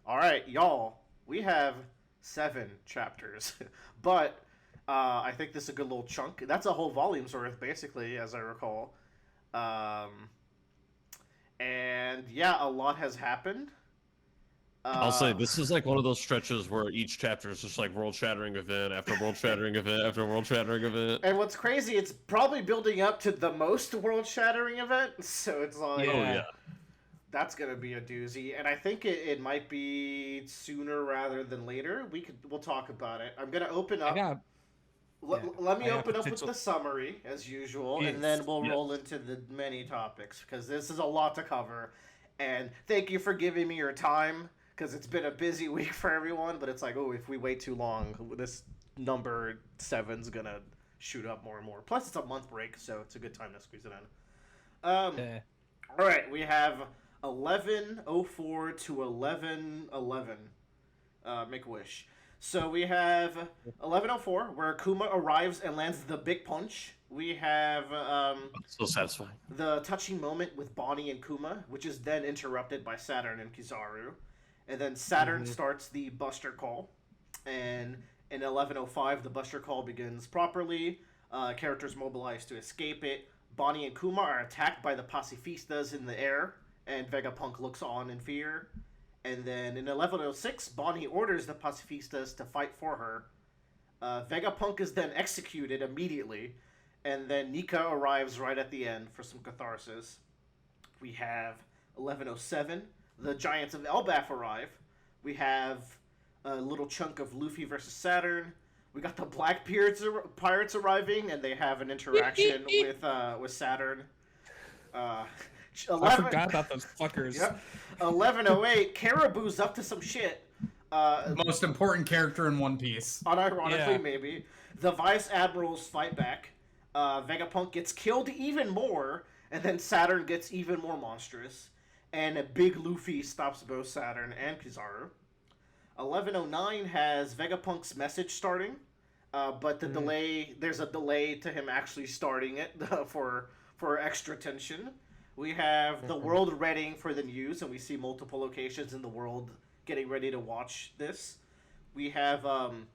All right, y'all. We have 7 chapters, but I think this is a good little chunk. That's a whole volume's worth, basically, as I recall. Um, and yeah, a lot has happened. I'll say Uh, this is like one of those stretches where each chapter is just like world-shattering event after world-shattering event after world-shattering event. and what's crazy, it's probably building up to the most world-shattering event. So it's like Oh yeah. Yeah. that's gonna be a doozy, and I think it might be sooner rather than later. We'll talk about it. I'm gonna open I up. got yeah. Let me I got open up with potential. the summary as usual, and Yes. then we'll Yes. roll into the many topics because this is a lot to cover. And thank you for giving me your time because it's been a busy week for everyone. But it's like, oh, if we wait too long, this number seven's gonna shoot up more and more. Plus, it's a month break, so it's a good time to squeeze it in. Yeah. All right, we have 11:04 to 11:11. Make a wish. So we have 11:04 where Kuma arrives and lands the big punch. We have So satisfying. the touching moment with Bonnie and Kuma, which is then interrupted by Saturn and Kizaru. And then Saturn starts the Buster Call. And in 11:05, the Buster Call begins properly. Characters mobilize to escape it. Bonnie and Kuma are attacked by the pacifistas in the air, and Vegapunk looks on in fear. And then in 11:06, Bonnie orders the pacifistas to fight for her. Vegapunk is then executed immediately, and then Nika arrives right at the end for some catharsis. We have 11:07. The Giants of Elbaf arrive. We have a little chunk of Luffy versus Saturn. We got the Pirates arriving, and they have an interaction with Saturn. Uh, I forgot about those fuckers. Yep. 11:08. Caribou's up to some shit. Most important character in One Piece. Unironically, Yeah. maybe. The Vice Admirals fight back. Vegapunk gets killed even more, and then Saturn gets even more monstrous. And a big Luffy stops both Saturn and Kizaru. 11:09 has Vegapunk's message starting, but there's a delay to him actually starting it for extra tension. We have the world readying for the news, and we see multiple locations in the world getting ready to watch this. We have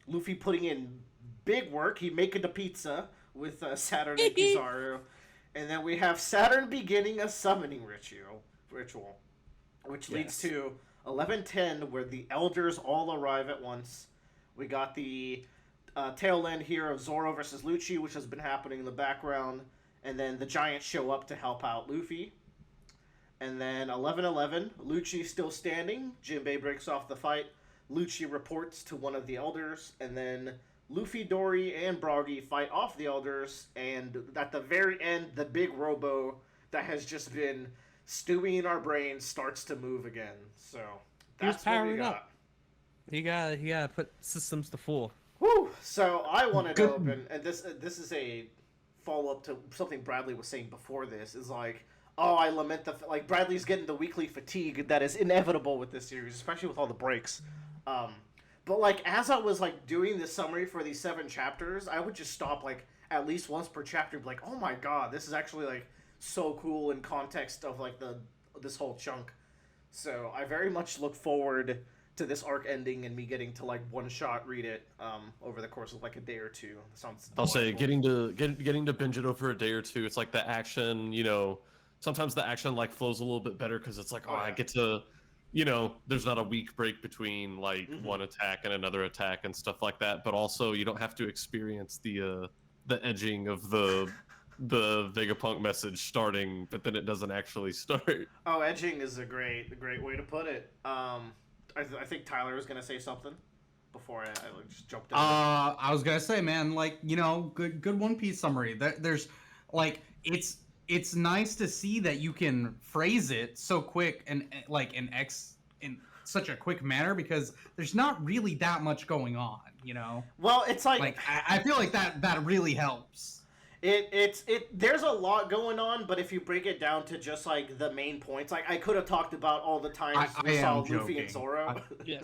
Luffy putting in big work. He making the pizza with Saturn and Kizaru. And then we have Saturn beginning a summoning ritual, which leads Yes. to 11:10, where the elders all arrive at once. We got the tail end here of Zoro versus Lucci, which has been happening in the background, and then the giants show up to help out Luffy. And then 11:11, Lucci still standing. Jinbei breaks off the fight. Lucci reports to one of the elders, and then Luffy, Dory, and Broggy fight off the elders. And at the very end, the big robo that has just been stewing in our brains starts to move again. So He was that's what we powering got. up. He got to put systems to full. Whew. So I wanted to Good. open, and this is a follow up to something Bradley was saying before this. Is like, oh, I lament like Bradley's getting the weekly fatigue that is inevitable with this series, especially with all the breaks. But like as I was like doing this summary for these 7 chapters, I would just stop like at least once per chapter, and be like, oh my god, this is actually like so cool in context of like this whole chunk. So I very much look forward to this arc ending and me getting to like one shot read it over the course of like a day or two. Sounds I'll say delightful. getting to binge it over a day or two. It's like the action, sometimes the action like flows a little bit better because it's like, Oh, I yeah. get to, there's not a week break between like one attack and another attack and stuff like that. But also you don't have to experience the edging of the Vegapunk message starting, but then it doesn't actually start. Oh, edging is a great way to put it. I think Tyler was gonna say something before I like, just jumped in. I was gonna say, man, like good One Piece summary. There's like it's nice to see that you can phrase it so quick and like in such a quick manner because there's not really that much going on. Well, it's like Like I feel like that really helps. There's a lot going on, but if you break it down to just like the main points, like I could have talked about all the times we saw Luffy and Zoro. Yeah.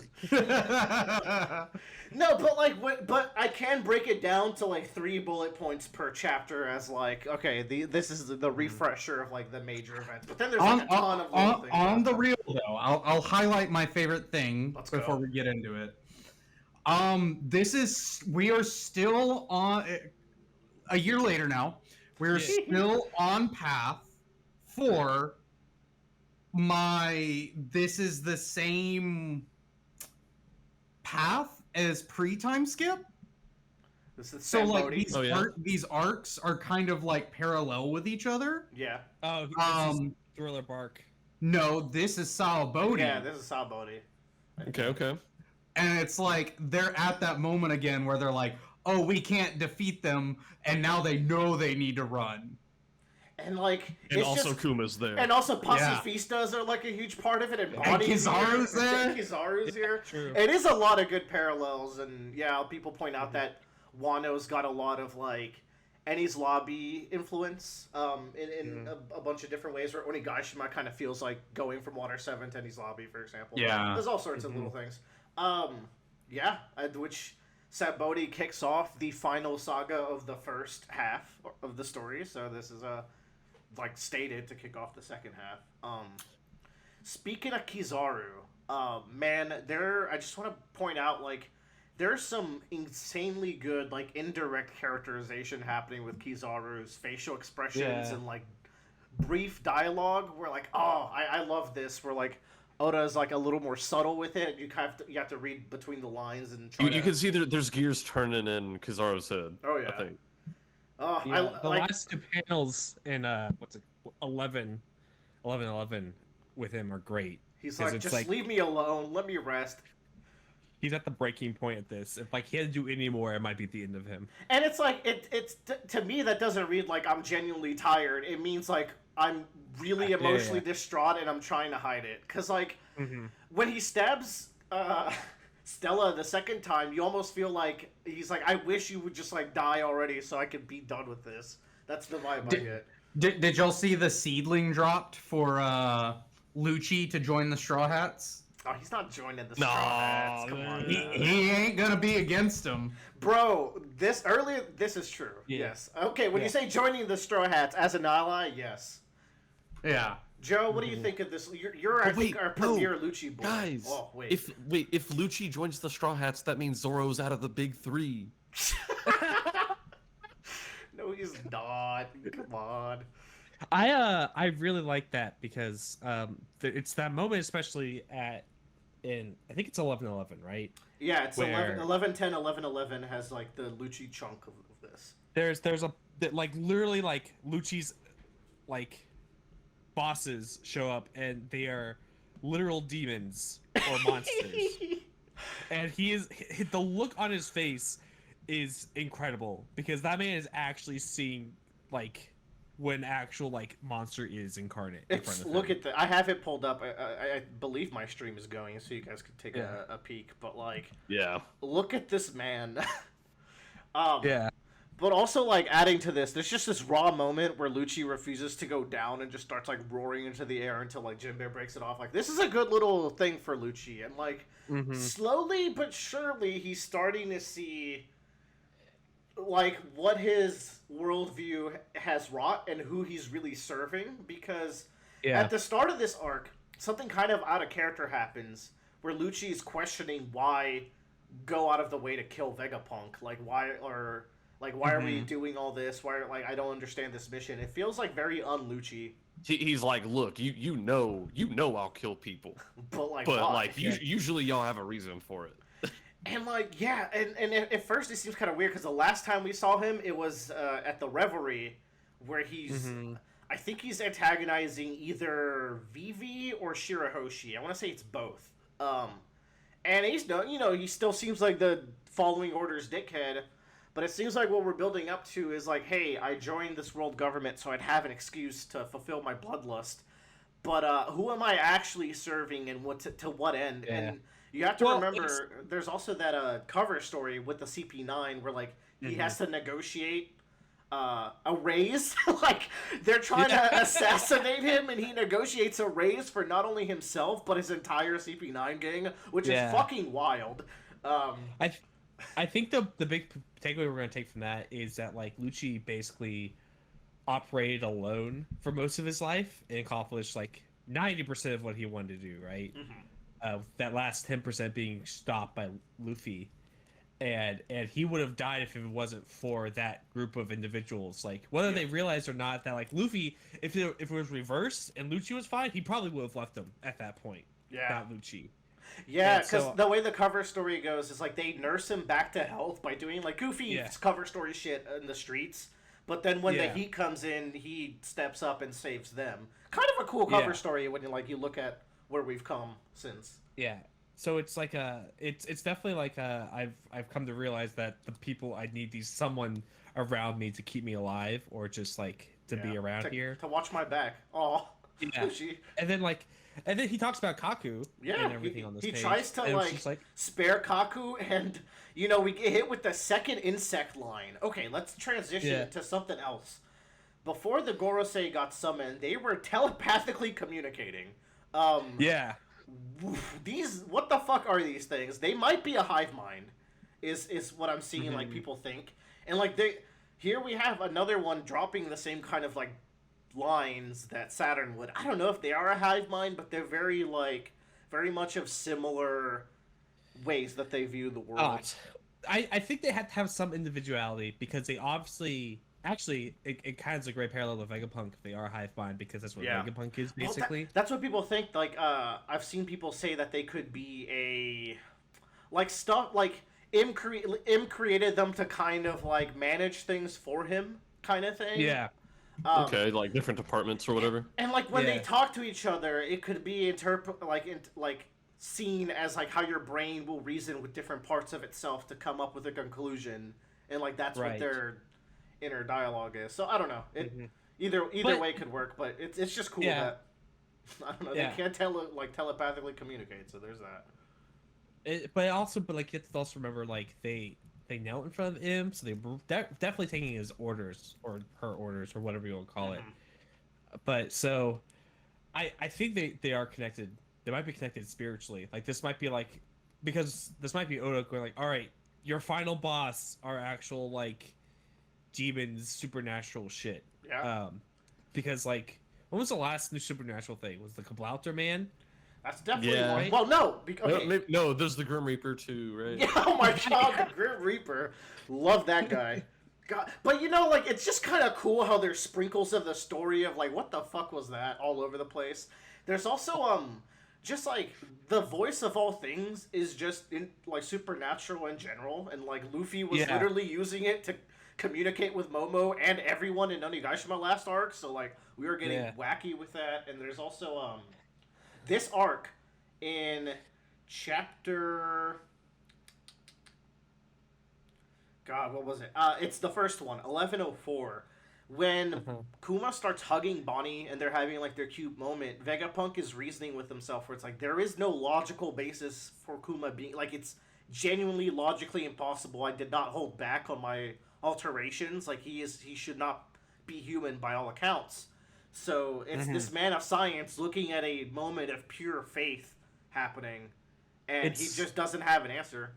No, but like, but I can break it down to like 3 bullet points per chapter as like, okay, this is the refresher of like the major events. But then there's like a ton of little things. On the real though, I'll highlight my favorite thing before we get into it. We are still on a year later now. We're still on path for this is the same path as pre-time skip. This is so like Bodhi. these arcs are kind of like parallel with each other. Yeah. Oh, this is Thriller Bark. No, this is Sao Bodhi. Yeah, this is Sao Bodhi. Okay. And it's like they're at that moment again where they're like, oh, we can't defeat them, and now they know they need to run. And like, and also Kuma's there. And also Pacifistas are like a huge part of it, and Kizaru's there. Kizaru's here. True. It is a lot of good parallels, and yeah, people point out that Wano's got a lot of like Eni's Lobby influence in a bunch of different ways. Where Onigashima kind of feels like going from Water 7 to Eni's Lobby, for example. Yeah. There's all sorts of little things. Which Sabodi kicks off the final saga of the first half of the story. So this is like stated to kick off the second half. Speaking of Kizaru, man, I just want to point out like there's some insanely good like indirect characterization happening with Kizaru's facial expressions and like brief dialogue. Where like, oh, I love this. Where like Oda is like a little more subtle with it. You have to read between the lines and try you can see there's gears turning in Kizaru's head. Oh yeah. I think. The last 2 panels in 11 with him are great. He's like, just leave me alone, let me rest. He's at the breaking point at this. If like he had to do any more, it might be the end of him. And it's like it's to me that doesn't read like I'm genuinely tired. It means like I'm really emotionally distraught and I'm trying to hide it. Cause like when he stabs Stella the second time, you almost feel like he's like, I wish you would just like die already so I could be done with this. That's the vibe I get. Did y'all see the seedling dropped for Lucci to join the Straw Hats? Oh, he's not joining the Straw Hats. Come on. He ain't gonna be against them. Bro, this is true. Yeah. Yes. Okay, when you say joining the Straw Hats as an ally, yes. Yeah. Joe, what do you think of this? You're I think our premier Lucci boy. Guys, if Lucci joins the Straw Hats, that means Zoro's out of the big 3. No, he's not. Come on. I really like that because it's that moment, especially in I think it's 11:11, right? Yeah, it's 11:10. 11:11 has like the Lucci chunk of this. There's a like literally like Lucci's like bosses show up and they are literal demons or monsters, and the look on his face is incredible because that man is actually seeing like when actual like monster is incarnate in front of him. Look at I have it pulled up. I believe my stream is going so you guys could take a peek, but like look at this man. But also, like, adding to this, there's just this raw moment where Lucci refuses to go down and just starts, like, roaring into the air until, like, Jinbei breaks it off. Like, this is a good little thing for Lucci. And, like, slowly but surely, he's starting to see, like, what his worldview has wrought and who he's really serving. Because at the start of this arc, something kind of out of character happens where Lucci is questioning why go out of the way to kill Vegapunk. Like, why are we doing all this? Why, like, I don't understand this mission. It feels like very un-Lucci. He's like, look, you know I'll kill people, but usually y'all have a reason for it. And like, and at first it seems kind of weird because the last time we saw him, it was at the Reverie, where he's, I think he's antagonizing either Vivi or Shirahoshi. I want to say it's both. And he's he still seems like the following orders dickhead. But it seems like what we're building up to is like, hey, I joined this world government so I'd have an excuse to fulfill my bloodlust. But who am I actually serving and to what end? Yeah. And you have to remember, there's also that cover story with the CP9 where like he has to negotiate a raise. Like they're trying to assassinate him, and he negotiates a raise for not only himself but his entire CP9 gang, which is fucking wild. I think the big takeaway we're gonna take from that is that like Lucci basically operated alone for most of his life and accomplished like 90% of what he wanted to do, right? That last 10% being stopped by Luffy, and he would have died if it wasn't for that group of individuals. Like whether they realized or not that like Luffy, if it was reversed and Lucci was fine, he probably would have left him at that point. Not Lucci. Yeah, because the way the cover story goes is like they nurse him back to health by doing like goofy cover story shit in the streets. But then when the heat comes in, he steps up and saves them. Kind of a cool cover story when you look at where we've come since. Yeah. So it's like it's definitely like I've come to realize that the people I need someone around me to keep me alive or just like to be around here to watch my back. Oh, yeah. And then he talks about Kaku and everything on this page. He tries to like spare Kaku, and we get hit with the second insect line. Okay, let's transition to something else. Before the Gorosei got summoned, they were telepathically communicating. These, what the fuck are these things? They might be a hive mind, is what I'm seeing. Like people think, and like here we have another one dropping the same kind of like lines that Saturn would. I don't know if they are a hive mind, but they're very much of similar ways that they view the world. I think they have to have some individuality because they obviously it kind of is a great parallel to Vegapunk if they are a hive mind, because that's what Vegapunk is basically. Well, that's what people think. Like I've seen people say that they could be a Im created them to kind of like manage things for him kind of thing. Yeah. Okay, like different departments or whatever. And like when they talk to each other, it could be seen as like how your brain will reason with different parts of itself to come up with a conclusion, and like that's what their inner dialogue is. So I don't know. Either way could work, but it's just cool that I don't know, they can't telepathically communicate. So there's that. But you have to also remember like they knelt in front of him, so they were definitely taking his orders or her orders or whatever you want to call it. But so, I think they are connected. They might be connected spiritually. Like this might be like, because this might be Oda going like, all right, your final boss are actual like demons, supernatural shit. Yeah. Because like, when was the last new supernatural thing? Was the Kablouter man? That's definitely one. Right? Well, no. No, there's the Grim Reaper too, right? Yeah, oh my god, the Grim Reaper. Love that guy. God. But it's just kind of cool how there's sprinkles of the story of like, what the fuck was that all over the place. There's also, just like, the voice of all things is just supernatural in general. And like, Luffy was literally using it to communicate with Momo and everyone in Onigashima last arc. So like, we were getting wacky with that. And there's also, this arc in chapter... God, what was it? It's the first one, 1104. When Kuma starts hugging Bonnie and they're having like their cute moment, Vegapunk is reasoning with himself where it's like, there is no logical basis for Kuma being... Like, it's genuinely logically impossible. I did not hold back on my alterations. Like, he should not be human by all accounts. So it's this man of science looking at a moment of pure faith happening, and he just doesn't have an answer.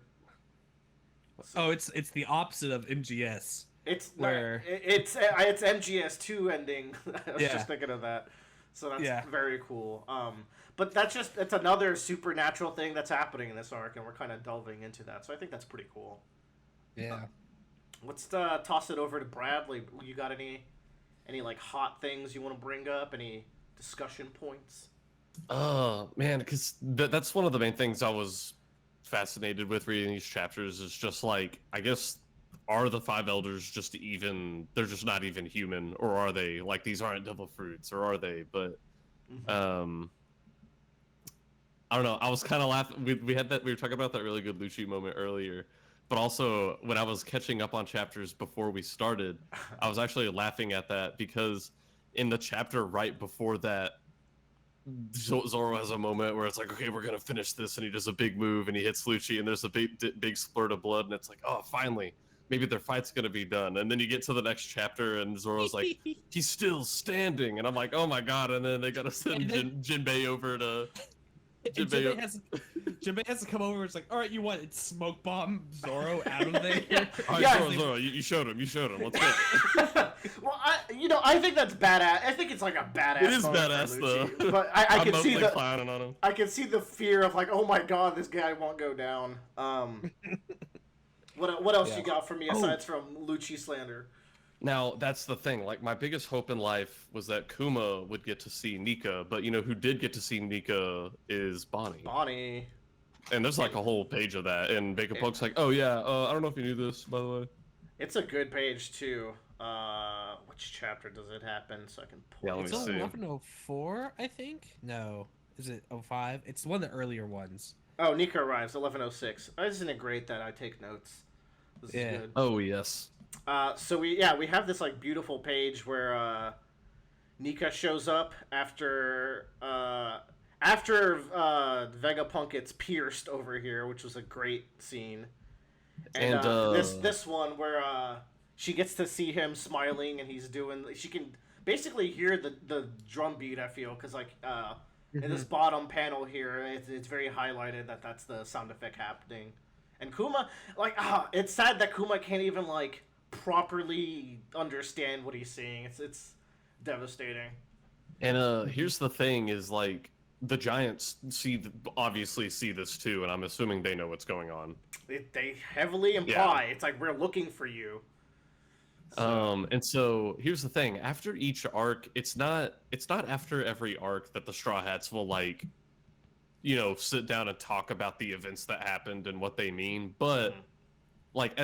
So, it's the opposite of MGS. It's MGS2 ending. I was just thinking of that. So that's very cool. But that's another supernatural thing that's happening in this arc, and we're kind of delving into that. So I think that's pretty cool. Yeah. Let's toss it over to Bradley. You got any like hot things you want to bring up? Any discussion points? Oh man, because that's one of the main things I was fascinated with reading these chapters. Is just like, I guess, are the five elders just even? They're just not even human, or are they like these aren't devil fruits, or are they? But I don't know. I was kind of laughing. We were talking about that really good Lucci moment earlier. But also, when I was catching up on chapters before we started, I was actually laughing at that because in the chapter right before that, Zoro has a moment where it's like, okay, we're going to finish this, and he does a big move, and he hits Lucci, and there's a big splurt of blood, and it's like, oh, finally, maybe their fight's gonna be done, and then you get to the next chapter, and Zoro's like, he's still standing, and I'm like, oh my god, and then they gotta send Jinbei over to. Jinbei has to come over. It's like, all right, you want it? Smoke bomb Zoro out of there. All right, Yeah. Zoro, you showed him. Let's go. Well, I think that's badass. I think it's like a badass. It is moment for badass Lucci. though. But I can see the clowning on him. I can see the fear of like, oh my god, this guy won't go down. What else you got for me aside from Lucci slander? Now, that's the thing. Like, my biggest hope in life was that Kuma would get to see Nika, but you know who did get to see Nika is Bonnie. Bonnie. And there's like a whole page of that, and Vegapunk's like, oh yeah, I don't know if you knew this, by the way. It's a good page too. Which chapter does it happen? So I can pull. Yeah, let It's me see. 1104, I think. No, is it 05? It's one of the earlier ones. Oh, Nika arrives 1106. Isn't it great that I take notes? This is good. Oh yes. So we have this like beautiful page where Nika shows up after Vegapunk gets pierced over here, which was a great scene. And this one where she gets to see him smiling and he's doing. She can basically hear the drum beat. I feel because like in this bottom panel here, it's very highlighted that that's the sound effect happening. And Kuma, like, it's sad that Kuma can't even like properly understand what he's seeing. It's devastating. And here's the thing: is like the giants obviously see this too, and I'm assuming they know what's going on. They heavily imply it's like we're looking for you. And so here's the thing: after each arc, it's not after every arc that the Straw Hats will like, you know, sit down and talk about the events that happened and what they mean. But like,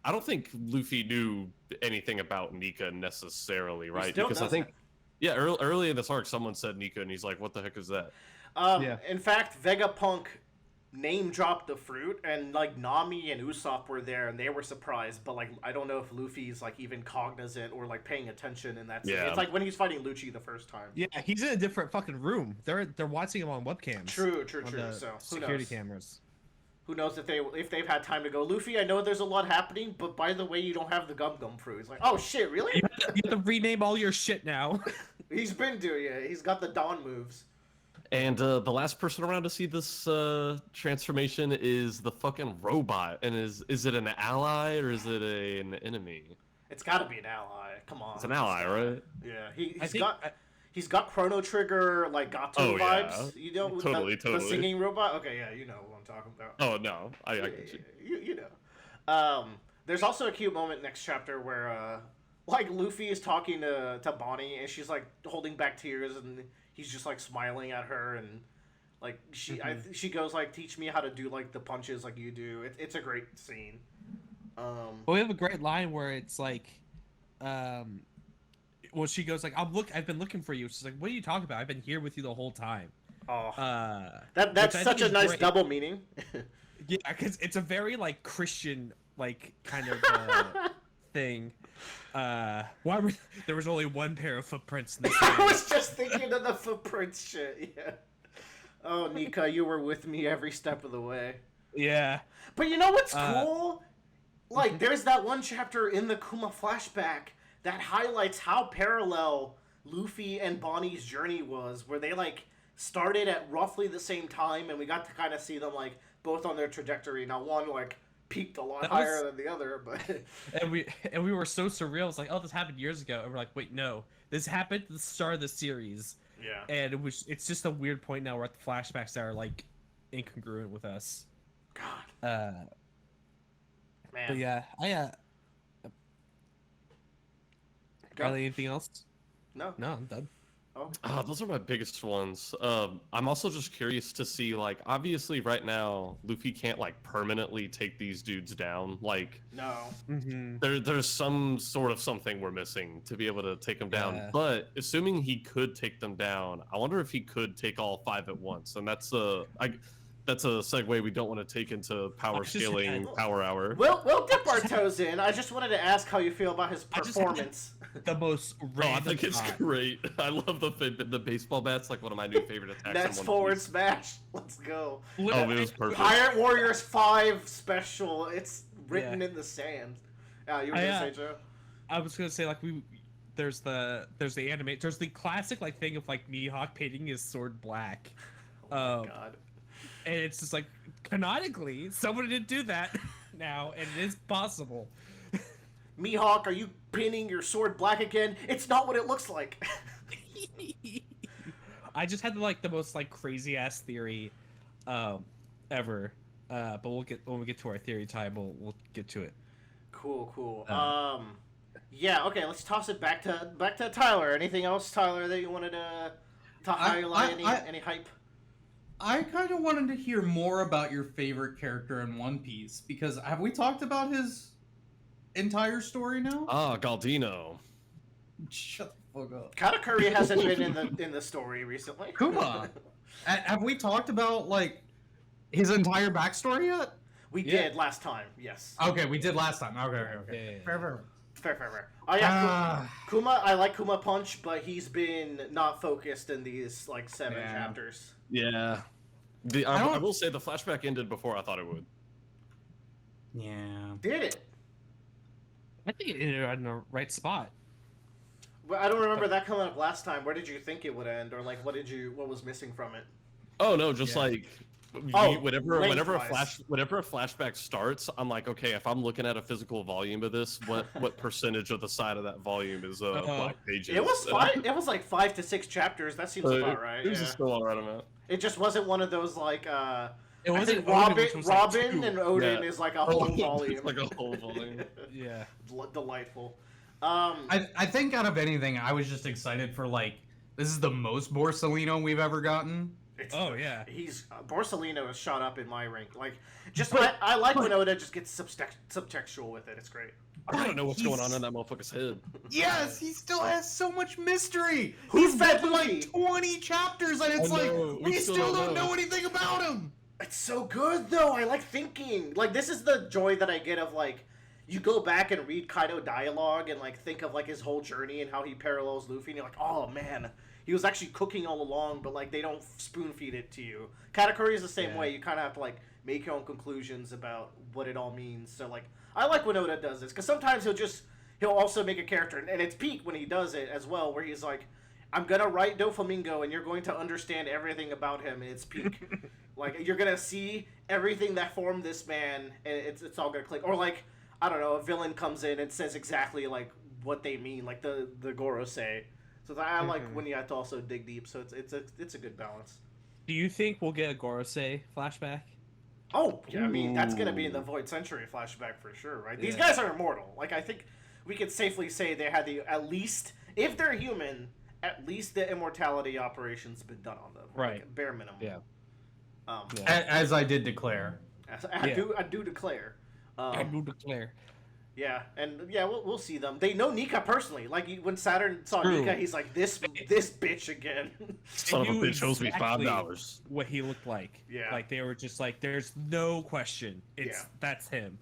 I don't think Luffy knew anything about Nika necessarily, right? Because I think, early in this arc, someone said Nika, and he's like, "What the heck is that?" In fact, Vegapunk name dropped the fruit, and like Nami and Usopp were there, and they were surprised. But like, I don't know if Luffy's like even cognizant or like paying attention in that scene. Yeah. It's like when he's fighting Lucci the first time. Yeah, he's in a different fucking room. They're watching him on webcams. True. On the So who security knows? cameras. Who knows if they've had time to go, Luffy, I know there's a lot happening, but by the way, you don't have the Gum Gum fruit. He's like, oh shit, really? You have to rename all your shit now. He's been doing it. He's got the Dawn moves. And the last person around to see this transformation is the fucking robot. And is it an ally or is it an enemy? It's gotta be an ally. Come on. It's an ally, right? Yeah, he's got Chrono Trigger, like Gato vibes. Yeah. You know, Totally. the singing robot. Okay, yeah, you know what I'm talking about. Oh no, I get you. You know. There's also a cute moment next chapter where like Luffy is talking to Bonnie and she's like holding back tears and he's just like smiling at her and like she goes like, teach me how to do like the punches like you do. It's a great scene. Well, we have a great line where it's like, well, she goes like, I've been looking for you. She's like, what are you talking about? I've been here with you the whole time. Oh, That's that's such a nice double meaning. Yeah, because it's a very like Christian like kind of thing. There was only one pair of footprints in this I game. was just thinking of the footprints shit. Yeah. Oh, Nika, you were with me every step of the way. Yeah. But you know what's cool? Like, there's that one chapter in the Kuma flashback that highlights how parallel Luffy and Bonnie's journey was, where they like started at roughly the same time, and we got to kind of see them like both on their trajectory. Now, one like peaked a lot higher than the other, but and we were so surreal. It's like, oh, this happened years ago, and we're like, wait, no, this happened at the start of the series. yeah. And it's just a weird point now where the flashbacks are like incongruent with us. God, man. But yeah, Go. anything else? No. No, I'm done. Oh. Those are my biggest ones. I'm also just curious to see, like, obviously right now, Luffy can't, like, permanently take these dudes down. Like, No. Mm-hmm. there's some sort of something we're missing to be able to take them down. Yeah. But assuming he could take them down, I wonder if he could take all 5 at once. And that's a segue we don't want to take into power scaling power hour. We'll dip our toes in. I just wanted to ask how you feel about his performance. The most Oh, I random think it's thought. great. I love the baseball bat's like one of my new favorite attacks. That's in One forward Piece. smash. Let's go. Oh, it was perfect. Iron Warriors 5 special. It's written in the sand. You were gonna say, Joe? I was gonna say like there's the anime, there's the classic like thing of like Mihawk painting his sword black. Oh my god. And it's just like canonically someone did do that now, and it is possible. Mihawk, are you painting your sword black again? It's not what it looks like. I just had like the most like crazy ass theory ever. But when we get to our theory time, we'll get to it. Cool. Yeah, okay, let's toss it back to Tyler. Anything else, Tyler, that you wanted to highlight? Any hype? I kind of wanted to hear more about your favorite character in One Piece, because have we talked about his entire story now? Galdino. Shut the fuck up. Katakuri hasn't been in the story recently. Kuma. Have we talked about like his entire backstory yet? We did last time, yes. Okay, we did last time. Okay. Yeah. Fair. Oh yeah, Kuma. I like Kuma Punch, but he's been not focused in these like 7 chapters. Yeah. I will say the flashback ended before I thought it would. Yeah. Did it? I think it ended in the right spot. Well, I don't remember that coming up last time. Where did you think it would end, or like what was missing from it? Oh no, just like whenever a flashback starts, I'm like, okay, if I'm looking at a physical volume of this, what percentage of the side of that volume is black pages? It was fine. It was like 5 to 6 chapters. That seems about right. It was still all right amount. It just wasn't one of those like. It wasn't Robin and Odin is like a whole volume. It's like a whole volume. Yeah. Delightful. I think out of anything, I was just excited for like this is the most Borsalino we've ever gotten. He's Borsalino is shot up in my rank. Like, I like when Oda just gets subtextual with it. It's great. I don't know what's going on in that motherfucker's head. Yes, he still has so much mystery. Who's been Luffy? like 20 chapters, and it's we still don't know anything about him. It's so good though. I like thinking. Like, this is the joy that I get of like, you go back and read Kaido dialogue and like think of like his whole journey and how he parallels Luffy, and you're like, oh man, he was actually cooking all along, but like they don't spoon feed it to you. Katakuri is the same way. You kind of have to like make your own conclusions about what it all means. So like, I like when Oda does this, because sometimes he'll also make a character, and it's peak when he does it as well, where he's like, I'm gonna write Doflamingo, and you're going to understand everything about him, and it's peak. Like, you're gonna see everything that formed this man, and it's all gonna click. Or like, I don't know, a villain comes in and says exactly like what they mean, like the Gorosei. So I like when you have to also dig deep. So it's a good balance. Do you think we'll get a Gorosei flashback? Oh yeah, I mean that's gonna be in the Void Century flashback for sure, right? These guys are immortal. Like, I think we could safely say they had at least, if they're human, at least the immortality operation's been done on them. Right. Like, bare minimum. Yeah. As I did declare. I do declare. I do declare. Yeah, and we'll see them. They know Nika personally. Like, when Saturn saw Nika, he's like, this bitch again. Son of a bitch owes me $5. What he looked like. Yeah. Like, they were just like, there's no question. That's him.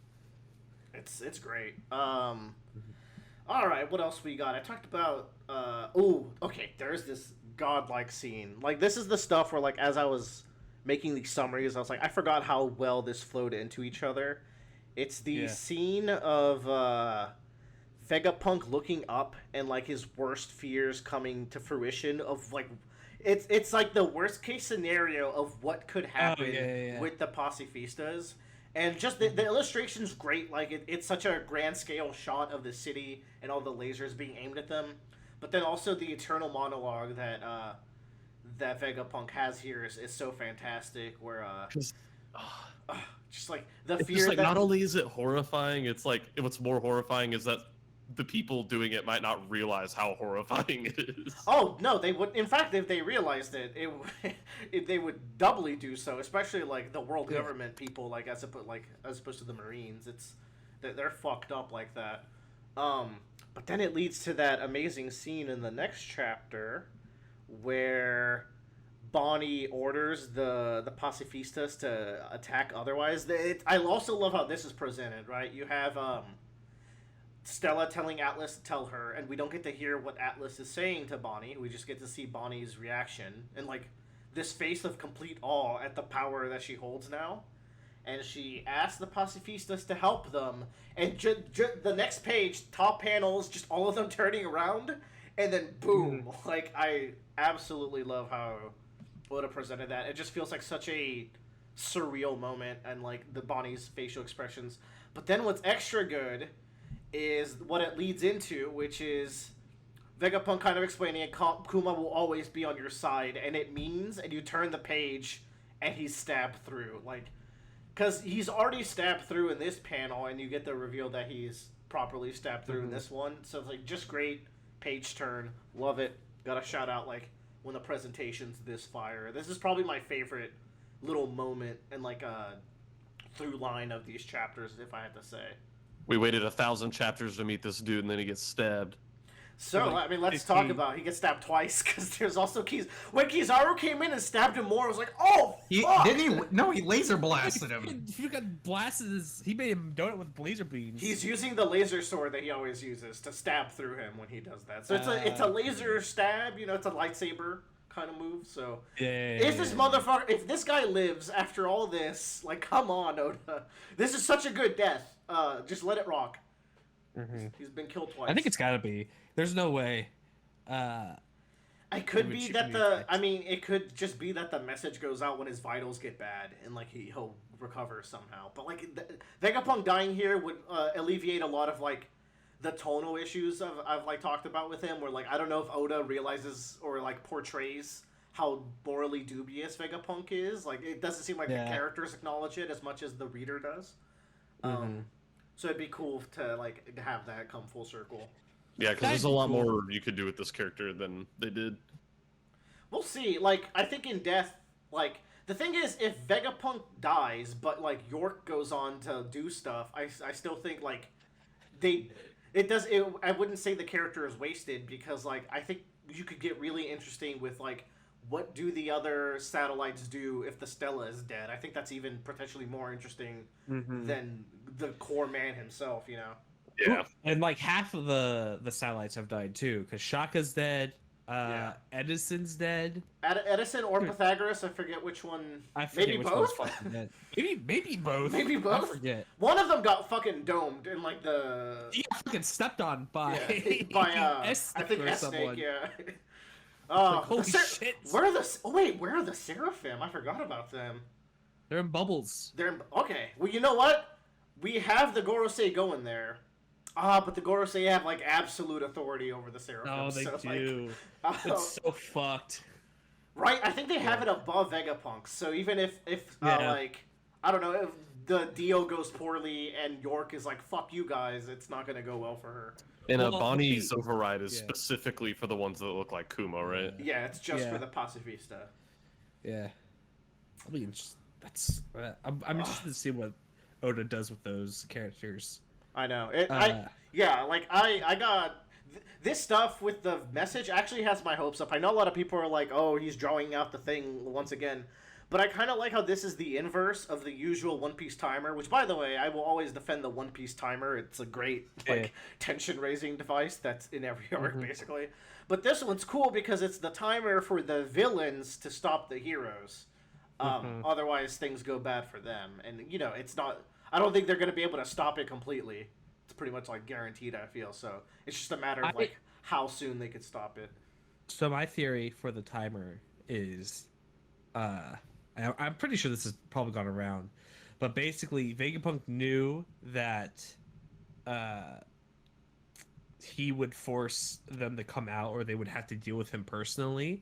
It's great. All right, what else we got? I talked about. Okay. There's this godlike scene. Like, this is the stuff where, like, as I was making these summaries, I was like, I forgot how well this flowed into each other. It's the scene of Vegapunk looking up and like his worst fears coming to fruition. Of like, it's like the worst case scenario of what could happen with the Pacifistas. And just the illustration's great. Like, it's such a grand scale shot of the city and all the lasers being aimed at them. But then also the eternal monologue that Vegapunk has here is so fantastic. Where just like the it's fear just like, that not only is it horrifying, it's like what's more horrifying is that the people doing it might not realize how horrifying it is. Oh no, they would. In fact, if they realized it, they would doubly do so. Especially like the world government people, like as opposed to the Marines. They're fucked up like that. But then it leads to that amazing scene in the next chapter, where Bonnie orders the Pacifistas to attack otherwise. I also love how this is presented, right? You have Stella telling Atlas to tell her, and we don't get to hear what Atlas is saying to Bonnie. We just get to see Bonnie's reaction and like this face of complete awe at the power that she holds now. and she asks the pacifistas to help them. And the next page, top panels, just all of them turning around, and then boom! Like, I absolutely love how Oda presented that. It just feels like such a surreal moment, and like the Bonnie's facial expressions. But then what's extra good is what it leads into, which is Vegapunk kind of explaining it, Kuma will always be on your side, and it means, and you turn the page, and he's stabbed through. Like, because he's already stabbed through in this panel, and you get the reveal that he's properly stabbed through in this one. So it's like just great page turn. Love it. Gotta shout out like when the presentation's this fire. This is probably my favorite little moment and like a through line of these chapters, if I had to say. We waited 1,000 chapters to meet this dude, and then he gets stabbed. So, like, I mean, let's talk about he gets stabbed twice, because there's also when Kizaru came in and stabbed him more, I was like, oh, fuck! He laser blasted him. He got blasted. He made him donut with laser beams. He's using the laser sword that he always uses to stab through him when he does that. So it's a laser stab, you know, it's a lightsaber kind of move. So if this motherfucker, if this guy lives after all this, like, come on, Oda, this is such a good death. Just let it rock. He's been killed twice. I think it's gotta be. There's no way. It could be that it could just be that the message goes out when his vitals get bad and like he'll recover somehow. But like Vegapunk dying here would alleviate a lot of like the tonal issues I've like talked about with him. Where like I don't know if Oda realizes or like portrays how morally dubious Vegapunk is. Like it doesn't seem like the characters acknowledge it as much as the reader does. So it'd be cool to like have that come full circle. Yeah, because there's a lot more you could do with this character than they did. We'll see. Like, I think in death, like, the thing is, if Vegapunk dies, but, like, York goes on to do stuff, I still think, like, I wouldn't say the character is wasted, because, like, I think you could get really interesting with, like, what do the other satellites do if the Stella is dead? I think that's even potentially more interesting than the core man himself, you know? Yeah. And like half of the satellites have died too, because Shaka's dead, Edison's dead. Edison or Pythagoras, I forget which one. I forget maybe which both. One's fucking dead. Maybe both. Maybe both. I forget. One of them got fucking domed in like the. He got fucking stepped on by I think S-Snake, yeah. Like, holy shit! Where are the Seraphim? I forgot about them. They're in bubbles. Okay. Well, you know what? We have the Gorosei going there. But the Gorosei have like absolute authority over the Seraphim. Oh, they do. Like, it's so fucked. Right? I think they have it above Vegapunk. So even if like I don't know, if the deal goes poorly and York is like fuck you guys, it's not gonna go well for her. And Bonnie's override is specifically for the ones that look like Kuma, right? Yeah, it's just for the pacifista. Yeah. I mean, I'm interested to see what Oda does with those characters. I know. I got this stuff with the message actually has my hopes up. I know a lot of people are like, "Oh, he's drawing out the thing once again," but I kind of like how this is the inverse of the usual One Piece timer. Which, by the way, I will always defend the One Piece timer. It's a great tension-raising device that's in every arc basically. But this one's cool because it's the timer for the villains to stop the heroes. Otherwise, things go bad for them, and you know it's not. I don't think they're going to be able to stop it completely. It's pretty much like guaranteed, I feel. So it's just a matter of like how soon they could stop it. So my theory for the timer is, I'm pretty sure this has probably gone around, but basically Vegapunk knew that he would force them to come out or they would have to deal with him personally,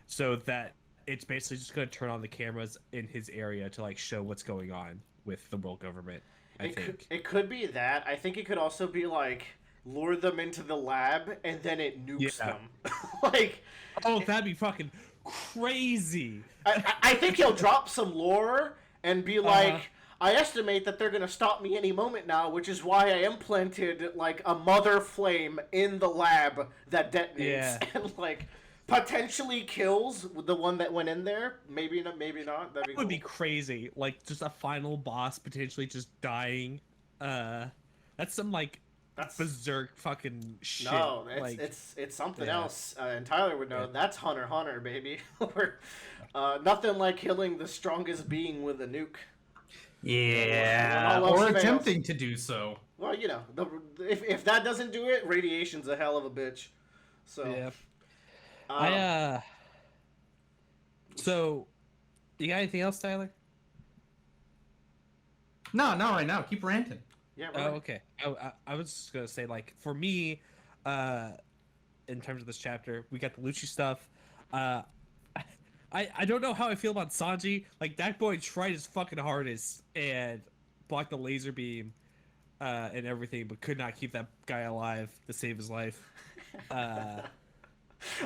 so that it's basically just going to turn on the cameras in his area to like show what's going on with the world government. I think it could be that. I think it could also be like lure them into the lab and then it nukes them. Like, that'd be fucking crazy. I think he'll drop some lore and be like, I estimate that they're gonna stop me any moment now, which is why I implanted like a mother flame in the lab that detonates and like potentially kills the one that went in there. Maybe not. That'd be would be crazy. Like just a final boss potentially just dying. That's some like berserk fucking shit. No, like, it's something else. And Tyler would know. That's Hunter x Hunter, baby. Nothing like killing the strongest being with a nuke. Yeah, When all else or fails. attempting to do so. Well, you know, if that doesn't do it, radiation's a hell of a bitch. So Yeah. um, So, you got anything else, Tyler? No, not right now. Keep ranting. yeah. Oh, Right. okay. I was just gonna say, like, for me, in terms of this chapter, we got the Lucci stuff. Uh, I don't know how I feel about Sanji. Like, that boy tried his fucking hardest and blocked the laser beam, and everything, but could not keep that guy alive to save his life.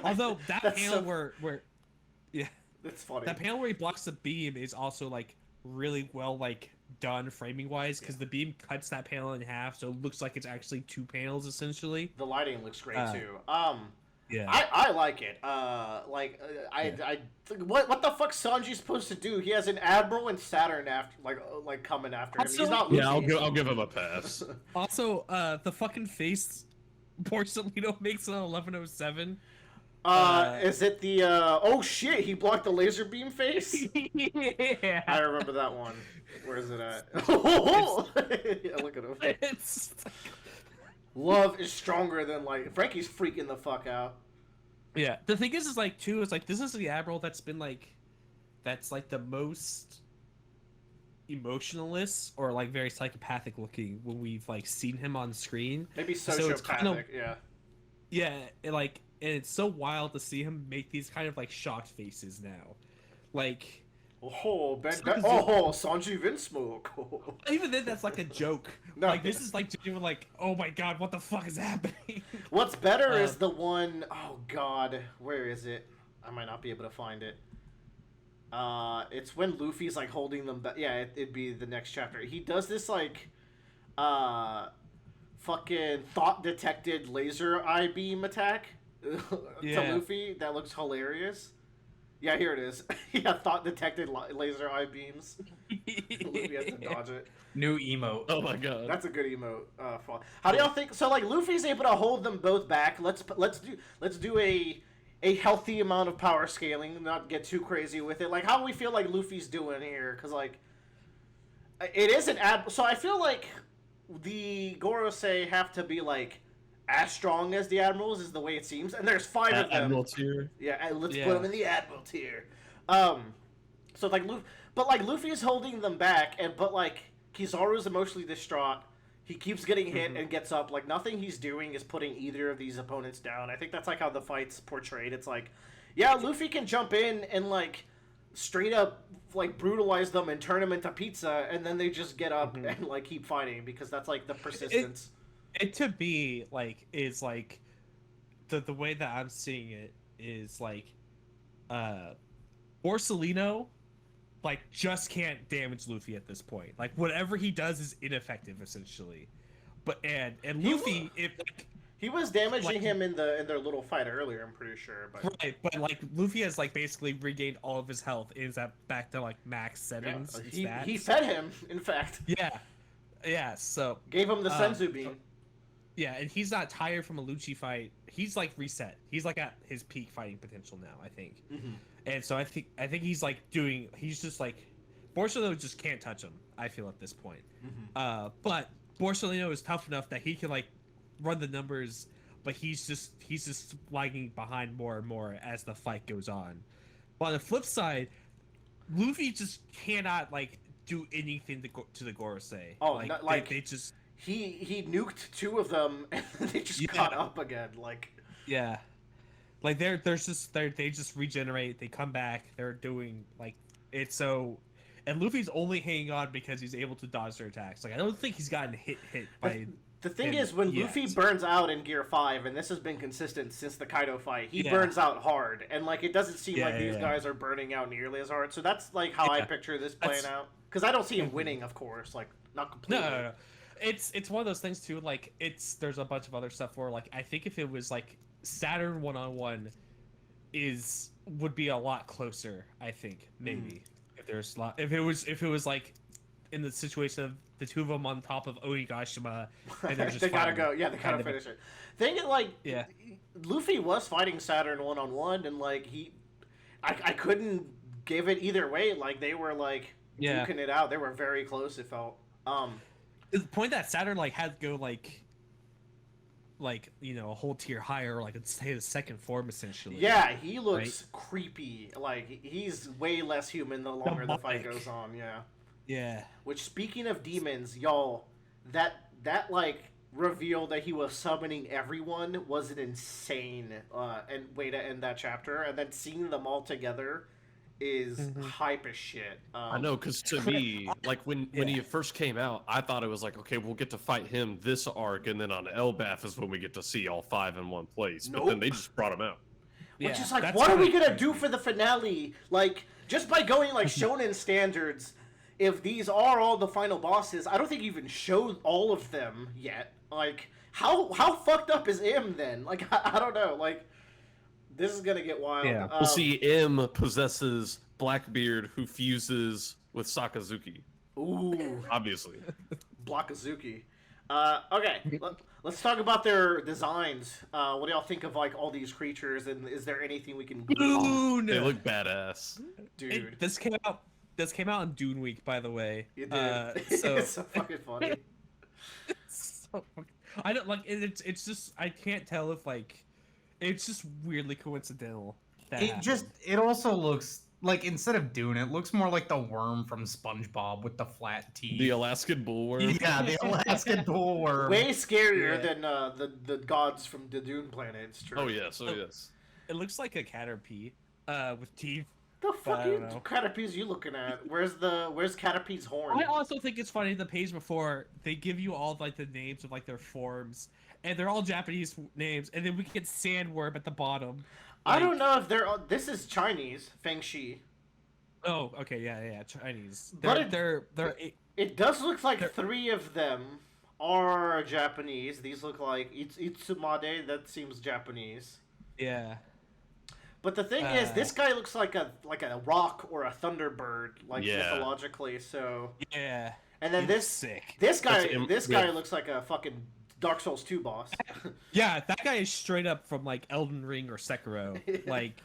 Although that That's panel so- where yeah, That's funny. that panel where he blocks the beam is also like really well like done framing wise, because the beam cuts that panel in half, so it looks like it's actually two panels essentially. The lighting looks great too. Yeah. I like it. What the fuck's Sanji supposed to do? He has an admiral and Saturn after like coming after him. He's Also- not Luffy. Yeah, I'll give him a pass. Also, the fucking face Porcelino makes on 1107. Is it the oh shit, he blocked the laser beam face? I Yeah. remember that one. Where is it at? Yeah, look at him. It's Love is stronger than like Frankie's freaking the fuck out. yeah. The thing is like too is like this is the admiral that's been like that's like the most emotionless or like very psychopathic looking when we've like seen him on screen. Maybe So sociopathic, it's kind of- yeah. Yeah, and it's so wild to see him make these kind of like shocked faces now. Like Oh, Sanji Vinsmoke. even then that's like a joke. No, Like this is like genuine like, oh my god, what the fuck is happening? What's better is the one oh god, where is it? I might not be able to find it. It's when Luffy's like holding them back. Yeah, it'd be the next chapter. He does this like, fucking thought detected laser eye beam attack to Yeah. Luffy. That looks hilarious. Yeah, here it is. Yeah, thought detected laser eye beams. Luffy has to dodge it. New emote. Oh my god. That's a good emote. How do y'all think? So like Luffy's able to hold them both back. Let's do a healthy amount of power scaling, not get too crazy with it. Like how do we feel like Luffy's doing here? Because like it is an ad. So I feel like the Gorosei have to be like as strong as the admirals is the way it seems, and there's 5 of them. Admiral tier. Yeah, and let's Yeah. put them in the admiral tier. So like Luffy is holding them back, but like Kizaru's emotionally distraught. He keeps getting hit and gets up. Like nothing he's doing is putting either of these opponents down. I think that's like how the fight's portrayed. It's like, yeah, Luffy can jump in and like straight up like brutalize them and turn them into pizza, and then they just get up and like keep fighting because that's like the persistence. It to me like is like the way that I'm seeing it is like Borsalino like just can't damage Luffy at this point. Like whatever he does is ineffective essentially. But and Luffy if like He was damaging like- him in their little fight earlier. I'm pretty sure, but right, but like Luffy has like basically regained all of his health, is that back to like max settings. and he stats. fed him. In fact, Yeah. So gave him the Senzu beam. yeah, and he's not tired from a Lucci fight. He's like reset. He's like at his peak fighting potential now, I think. And so I think he's like he's just like Borsalino just can't touch him, I feel at this point. But Borsalino is tough enough that he can like run the numbers, but he's just lagging behind more and more as the fight goes on. But on the flip side, Luffy just cannot like do anything to the Gorosei. Oh, like, not, like they just he nuked 2 of them and they just Yeah. caught up again. Like yeah. Like they just regenerate, they come back, they're doing like it's so, and Luffy's only hanging on because he's able to dodge their attacks. Like I don't think he's gotten hit by the thing him is, when yet. Luffy burns out in Gear 5, and this has been consistent since the Kaido fight, he Yeah. burns out hard, and like it doesn't seem Yeah, like yeah, these yeah. guys are burning out nearly as hard. So that's like how I Yeah. picture this playing That's- out. Because I don't see him winning, of course, like not completely. No. It's one of those things too. Like there's a bunch of other stuff where like I think if it was like Saturn 1-on-1 would be a lot closer. I think maybe if it was like in the situation of the 2 of them on top of Onigashima and they're just they gotta fighting, go. Yeah, they gotta kind of- finish it. Thing is, like, Yeah. Luffy was fighting Saturn 1-on-1, and like I couldn't give it either way. Like they were like Yeah. duking it out. They were very close. It felt. The point that Saturn like had to go a whole tier higher, like it's his second form essentially. Yeah, he looks creepy. Like he's way less human the longer the fight Demonic. goes on. Yeah. Yeah. Which, speaking of demons, y'all, that like reveal that he was summoning everyone was an insane and way to end that chapter, and then seeing them all together is hype as shit. I know, because to me, like when he first came out, I thought it was like, okay, we'll get to fight him this arc, and then on Elbath is when we get to see all 5 in one place. But then they just brought him out. Which Yeah, is like, that's what are we kinda gonna do for the finale? Like, just by going like shonen standards, if these are all the final bosses, I don't think you even showed all of them yet. Like, how fucked up is M then? Like, I don't know. Like, this is gonna get wild. Yeah. We'll see M possesses Blackbeard, who fuses with Sakazuki. Ooh, Obviously. Blockazuki. Okay, let's talk about their designs. What do y'all think of like all these creatures, and is there anything we can glean? They look badass. Dude? This came out on Dune Week, by the way. It did. So It's so fucking funny. I don't like it's just I can't tell if like it's just weirdly coincidental. That It also looks like, instead of Dune, it looks more like the worm from SpongeBob with the flat teeth. The Alaskan bullworm. Yeah, the Alaskan bullworm. Way scarier than the gods from the Dune planet. It's true. Oh yes, oh yes. It looks like a Caterpie with teeth. The fuck I you don't know. Caterpies you looking at? Where's Caterpie's horn? I also think it's funny the page before they give you all like the names of like their forms, and they're all Japanese names, and then we get Sandworm at the bottom. I don't know if they're. This is Chinese, Feng Shi. Oh, okay, yeah, Chinese. But They're It does look like 3 of them are Japanese. These look like Itsumade. That seems Japanese. yeah. But the thing is, this guy looks like a rock or a thunderbird, like Yeah. mythologically. So, Yeah. and then He's this sick. this guy That's guy looks like a fucking Dark Souls 2 boss. Yeah, that guy is straight up from like Elden Ring or Sekiro. Like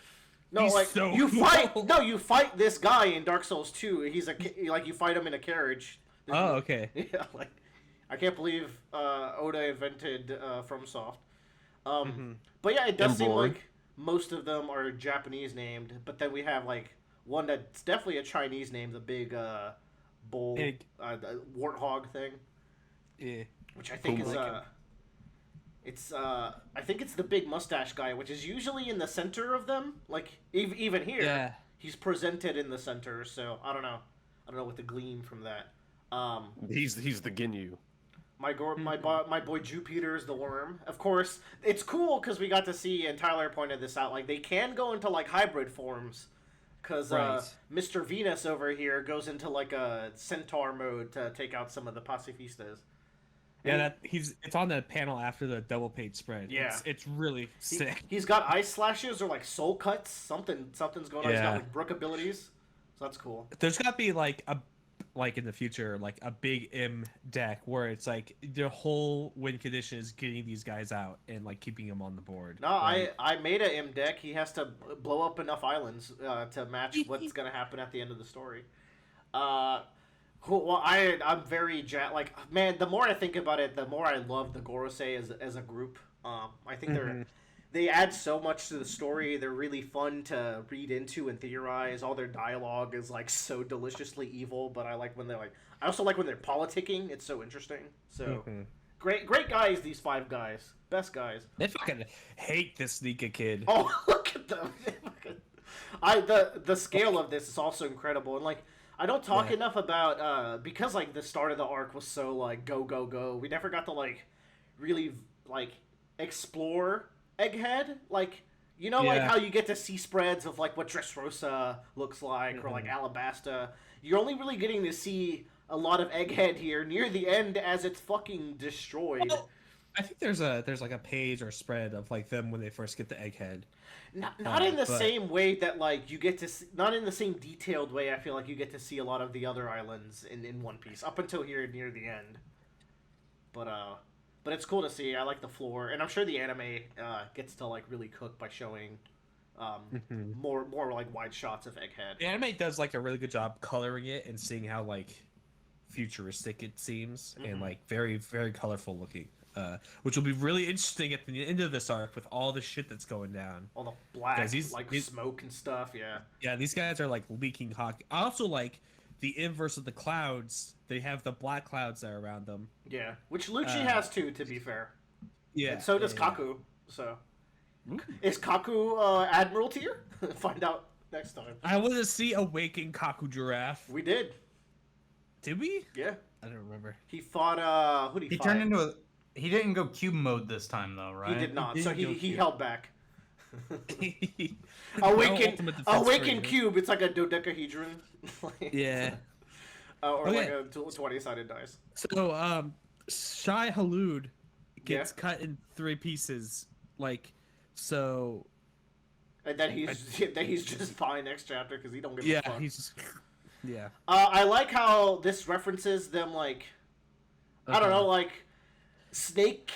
No, he's like so you cool. you fight this guy in Dark Souls 2. He's like you fight him in a carriage. Oh, okay. Yeah, like I can't believe Oda invented FromSoft. But yeah, it does seem Emborg. like most of them are Japanese named, but then we have like one that's definitely a Chinese name, the big bull Big. warthog thing, Yeah. which I think is I think it's the big mustache guy, which is usually in the center of them. Like even here, Yeah. he's presented in the center. So I don't know what to glean from that. He's the Ginyu. My boy Jupiter is the worm. Of course, it's cool because we got to see, and Tyler pointed this out. Like they can go into like hybrid forms, because Right. Mr. Venus over here goes into like a centaur mode to take out some of the pacifistas. Yeah, it's on the panel after the double page spread. Yeah. It's really sick. He's got ice slashes or like soul cuts. Something's going on. He's got Yeah. like brook abilities, so that's cool. There's got to be like in the future, like a big M deck where it's like the whole win condition is getting these guys out and like keeping them on the board. No, right? I made a M deck. He has to blow up enough islands to match what's gonna happen at the end of the story. Cool. Well, I'm very like, man. The more I think about it, the more I love the Gorosei as a group. I think they add so much to the story. They're really fun to read into and theorize. All their dialogue is like so deliciously evil, but I also like when they're politicking. It's so interesting. So great guys. These 5 guys, best guys. They fucking hate this Nika kid. Oh, look at them. The scale of this is also incredible, and like I don't talk enough about because like the start of the arc was so like go. We never got to like really like explore Egghead, like like how you get to see spreads of like what Dressrosa looks like or like Alabasta. You're only really getting to see a lot of Egghead here near the end as it's fucking destroyed. Well, I think there's like a page or spread of like them when they first get the Egghead. Not in the same way that like you get to see, not in the same detailed way. I feel like you get to see a lot of the other islands in One Piece up until here near the end. But it's cool to see. I like the floor, and I'm sure the anime gets to like really cook by showing More like wide shots of Egghead. The anime does like a really good job coloring it and seeing how like futuristic it seems and like very very colorful looking. Which will be really interesting at the end of this arc with all the shit that's going down. All the black, these smoke and stuff, yeah. Yeah, these guys are like leaking hockey. I also like the inverse of the clouds. They have the black clouds that are around them. Yeah, which Lucci has too, to be fair. Yeah. And so does Kaku. So, is Kaku Admiral tier? Find out next time. I want to see a waking Kaku giraffe. We did. Did we? Yeah. I don't remember. He fought. Who did he fight? turned into a. He didn't go cube mode this time though, right? He did not. He So didn't go he cube. held back. No Awaken, ultimate defense awaken for you. cube. It's like a dodecahedron. Yeah. Or Okay. like a 20-sided dice. So, Shai Halud gets Yeah. cut in 3 pieces. Like, so. And then he's just fine next chapter because he don't give a Yeah, fuck. he's just. Yeah. I like how this references them like I don't know, like snake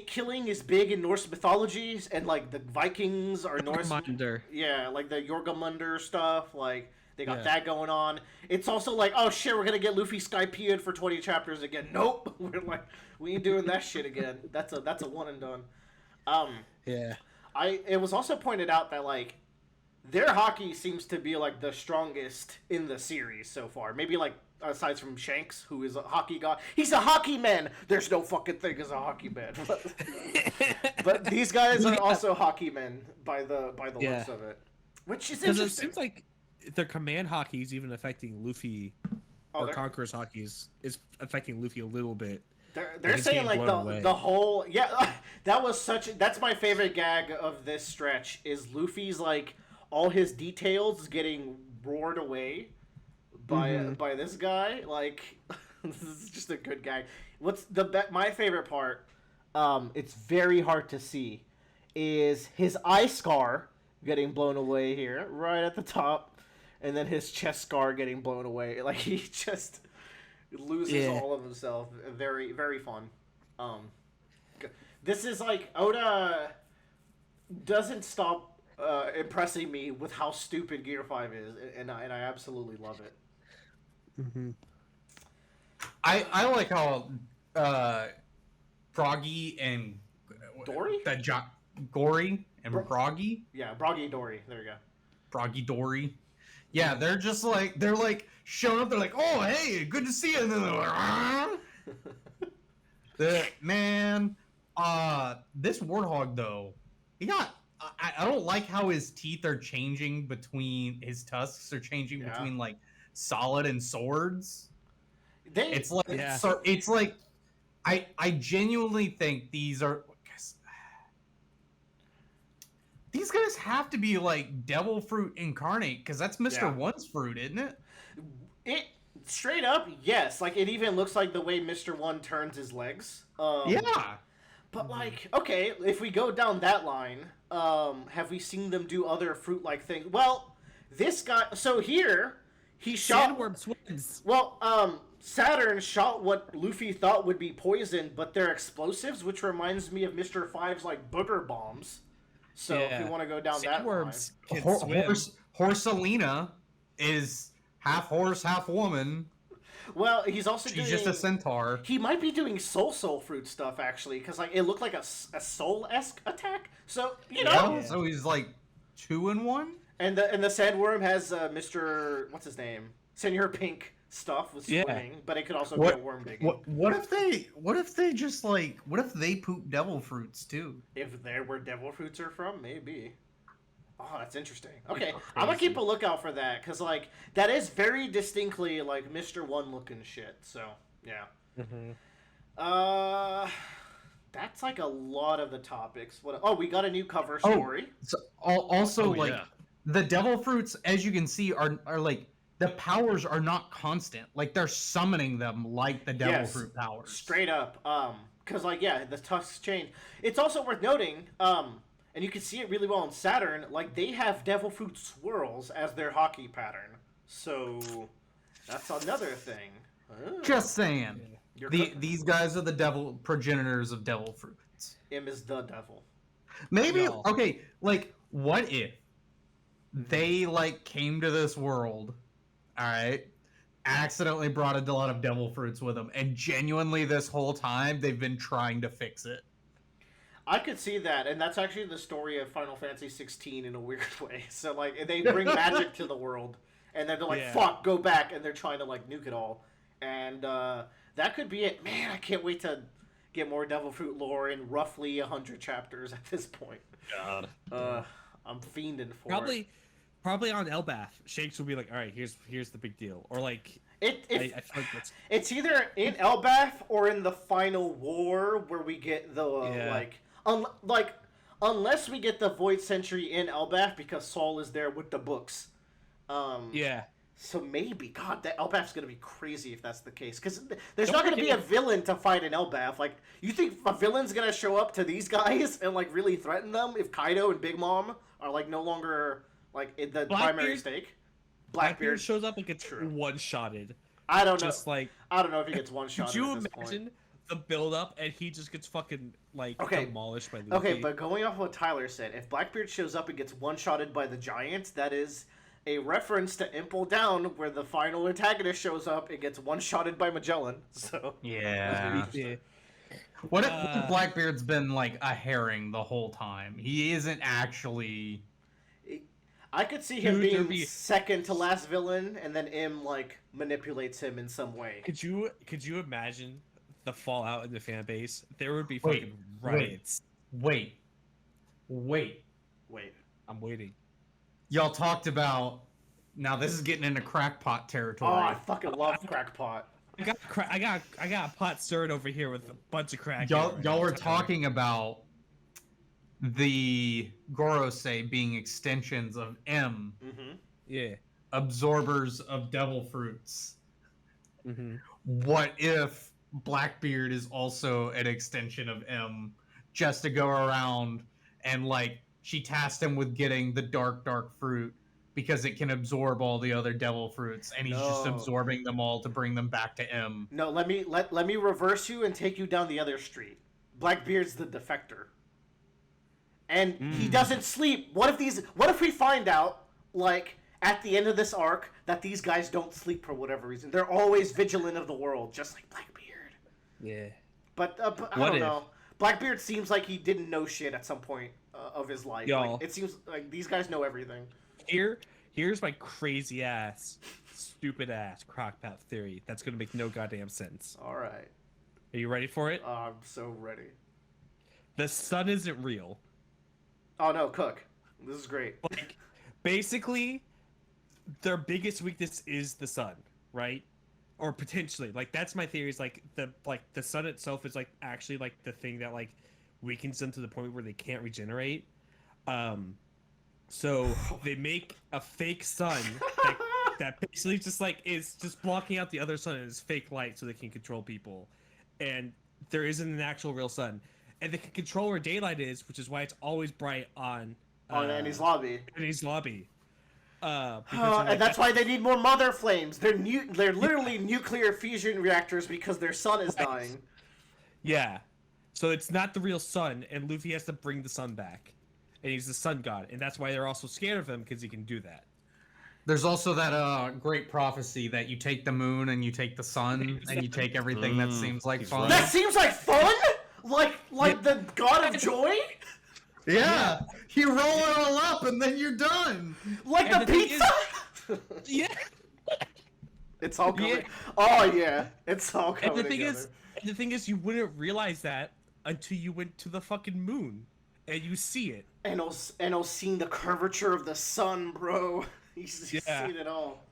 killing is big in Norse mythologies, and like the Vikings are Norse. Reminder. Yeah, like the Jormungandr stuff. Like they got Yeah. that going on. It's also like, oh shit, we're gonna get Luffy Skypea'd for 20 chapters again. Nope, we're like, we ain't doing that shit again. That's a one and done. Yeah. It was also pointed out that like their hockey seems to be like the strongest in the series so far. Maybe like aside from Shanks, who is a hockey god. He's a hockey man. There's no fucking thing as a hockey man. But these guys are also hockey men by the looks of it, which is Because interesting. it seems like their command hockey is even affecting Luffy, or they're- Conqueror's hockey is affecting Luffy a little bit. They're he's saying getting like blown away. the whole that's my favorite gag of this stretch is Luffy's like all his details getting roared away by this guy. Like this is just a good gag. What's my favorite part? It's very hard to see. Is his eye scar getting blown away here right at the top, and then his chest scar getting blown away. Like he just loses all of himself. Very, very fun. This is like Oda doesn't stop impressing me with how stupid Gear 5 is, and I absolutely love it. I like how Froggy and Dory? Gory and Froggy, Yeah, Broggy Dory. There you go. Froggy Dory. Yeah, they're just like showing up. They're like, "Oh, hey, good to see you." And then they're like, "Ah." Man, this warthog though, he got. I don't like how his teeth are changing between his tusks are changing between like solid and swords. It's like it's like I genuinely think these guys have to be like devil fruit incarnate because that's Mr. One's fruit, isn't it? It straight up, yes. Like it even looks like the way Mr. One turns his legs. Yeah. But like, okay, if we go down that line, have we seen them do other fruit-like things? Well, this guy. So here, he shot. Sandworm swings. Well, Saturn shot what Luffy thought would be poison, but they're explosives, which reminds me of Mr. Five's like booger bombs. So if we want to go down that line, Sandworms can swim. Horsalina is half horse, half woman. well, he's also She's doing. just a centaur. He might be doing soul fruit stuff actually, because like it looked like a soul-esque attack. So you know. Yeah. So he's like 2-in-1. And the sandworm has Mr. What's his name? Senor Pink stuff with swimming, but it could also be a worm digging. What if they just like what if they poop devil fruits too? If they're where devil fruits are from, maybe. Oh, that's interesting. Okay, I'm gonna keep a lookout for that because like that is very distinctly like Mr. One looking shit. So yeah. That's like a lot of the topics. What? Oh, we got a new cover story. So also Oh, yeah. the devil fruits, as you can see, are like the powers are not constant. Like they're summoning them like the devil Yes. fruit powers. Straight up. Because like the tusks change. It's also worth noting. And you can see it really well in Saturn. Like they have devil fruit swirls as their hockey pattern. So that's another thing. Just saying. You're These guys are the devil progenitors of devil fruits. Im is the devil. Maybe No. okay, like What if they like came to this world, all right, accidentally brought a lot of devil fruits with them, and genuinely this whole time they've been trying to fix it? I could see that, and that's actually the story of Final Fantasy 16 in a weird way. So like they bring magic to the world, and then they're like, Yeah. "Fuck, go back," and they're trying to like nuke it all, and that could be it. Man, I can't wait to get more Devil Fruit lore in roughly 100 chapters at this point. God. I'm fiending for Probably on Elbath, Shakes will be like, all right, here's the big deal, or like it. I feel like that's It's either in Elbath or in the final war where we get the Yeah. unless we get the Void Century in Elbath because Saul is there with the books. yeah. So maybe, God, that Elbath's gonna be crazy if that's the case. Because there's Don't not gonna be a forget- villain to fight in Elbath. Like, you think a villain's gonna show up to these guys and like really threaten them if Kaido and Big Mom are like no longer like in the primary stake? Blackbeard shows up and gets True. one-shotted. I don't know. Just like, I don't know if he gets one shot. could you at this imagine point. the build-up and he just gets fucking like Okay. demolished by Luffy? Okay, but going off what Tyler said, if Blackbeard shows up and gets one-shotted by the Giants, that is a reference to Impel Down, where the final antagonist shows up and gets one-shotted by Magellan. So Yeah. Yeah. What if Blackbeard's been like a herring the whole time? He isn't actually. I could see him Dude, there'd being be- second to last villain, and then Im like manipulates him in some way. Could you imagine the fallout in the fan base? There would be Wait, fucking riots. Wait. Wait, I'm waiting. Y'all talked about. Now this is getting into crackpot oh, territory. I fucking love Crackpot. I got a pot stirred over here with a bunch of crack. Y'all were talking about the Gorosei being extensions of M, Mm-hmm. Yeah. absorbers of devil fruits. Mm-hmm. What if Blackbeard is also an extension of M, just to go around and like she tasked him with getting the dark fruit because it can absorb all the other devil fruits, and he's just No. absorbing them all to bring them back to M. No, let me reverse you and take you down the other street. Blackbeard's the defector, and he doesn't sleep. What if we find out like at the end of this arc that these guys don't sleep for whatever reason? They're always vigilant of the world, just like Blackbeard. Yeah. But I What don't if? know. Blackbeard seems like he didn't know shit at some point of his life. Y'all. Like, it seems like these guys know everything. Here's my crazy ass, stupid ass crockpot theory. That's gonna make no goddamn sense. All right, Are you ready for it? I'm so ready. The sun isn't real. Oh no, Cook, this is great. Like, basically, their biggest weakness is the sun, right? Or potentially, like that's my theory. Is like the sun itself is like actually like the thing that like weakens them to the point where they can't regenerate. So they make a fake sun that basically just like is just blocking out the other sun and is fake light so they can control people, and there isn't an actual real sun, and they can control where daylight is, which is why it's always bright on Annie's lobby. Annie's lobby. Because they're And like, that's why they need more mother flames. They're literally nuclear fusion reactors because their sun is dying. yeah. So it's not the real sun, and Luffy has to bring the sun back, and he's the sun god, and that's why they're also scared of him because he can do that. There's also that great prophecy that you take the moon and you take the sun and you take everything that seems like he's fun. right. That seems like fun. Like the god of joy. Yeah, you roll it all up and then you're done. Like And the the thing pizza. Yeah. It's all coming. Yeah. Oh yeah, it's all And coming the thing together. is, you wouldn't realize that until you went to the fucking moon, and you see it. And I'll seeing the curvature of the sun, bro. He's Yeah. seen it all.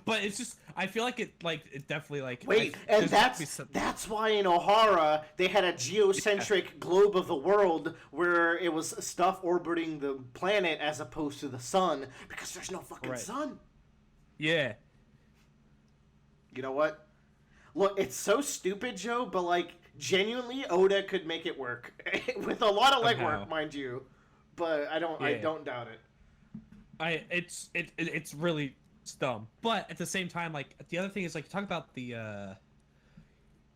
But it's just, I feel like it definitely like. Wait, like, and there's gotta be some- that's why in Ohara they had a geocentric globe of the world where it was stuff orbiting the planet as opposed to the sun because there's no fucking Right. sun. Yeah. You know what? Look, it's so stupid, Joe, but like genuinely, Oda could make it work with a lot of legwork, Somehow. mind you. But I Yeah. don't doubt it. It's really dumb. But at the same time, like the other thing is like talk about the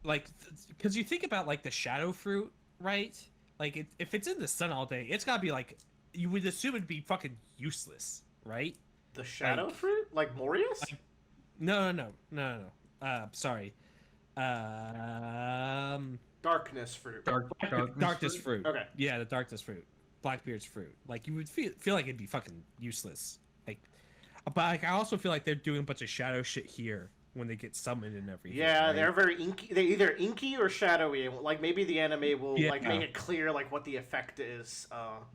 like because you think about like the shadow fruit, right? like if it's in the sun all day, it's gotta be like you would assume it'd be fucking useless, right? The shadow Like- fruit, like Morius. like- No. Sorry. Darkness fruit. Darkness fruit. Okay. Yeah, the darkness fruit. Blackbeard's fruit. Like you would feel like it'd be fucking useless. Like, but like I also feel like they're doing a bunch of shadow shit here when they get summoned and everything. Yeah, right? they're very inky. They're either inky or shadowy. Like maybe the anime will like Yeah. make it clear like what the effect is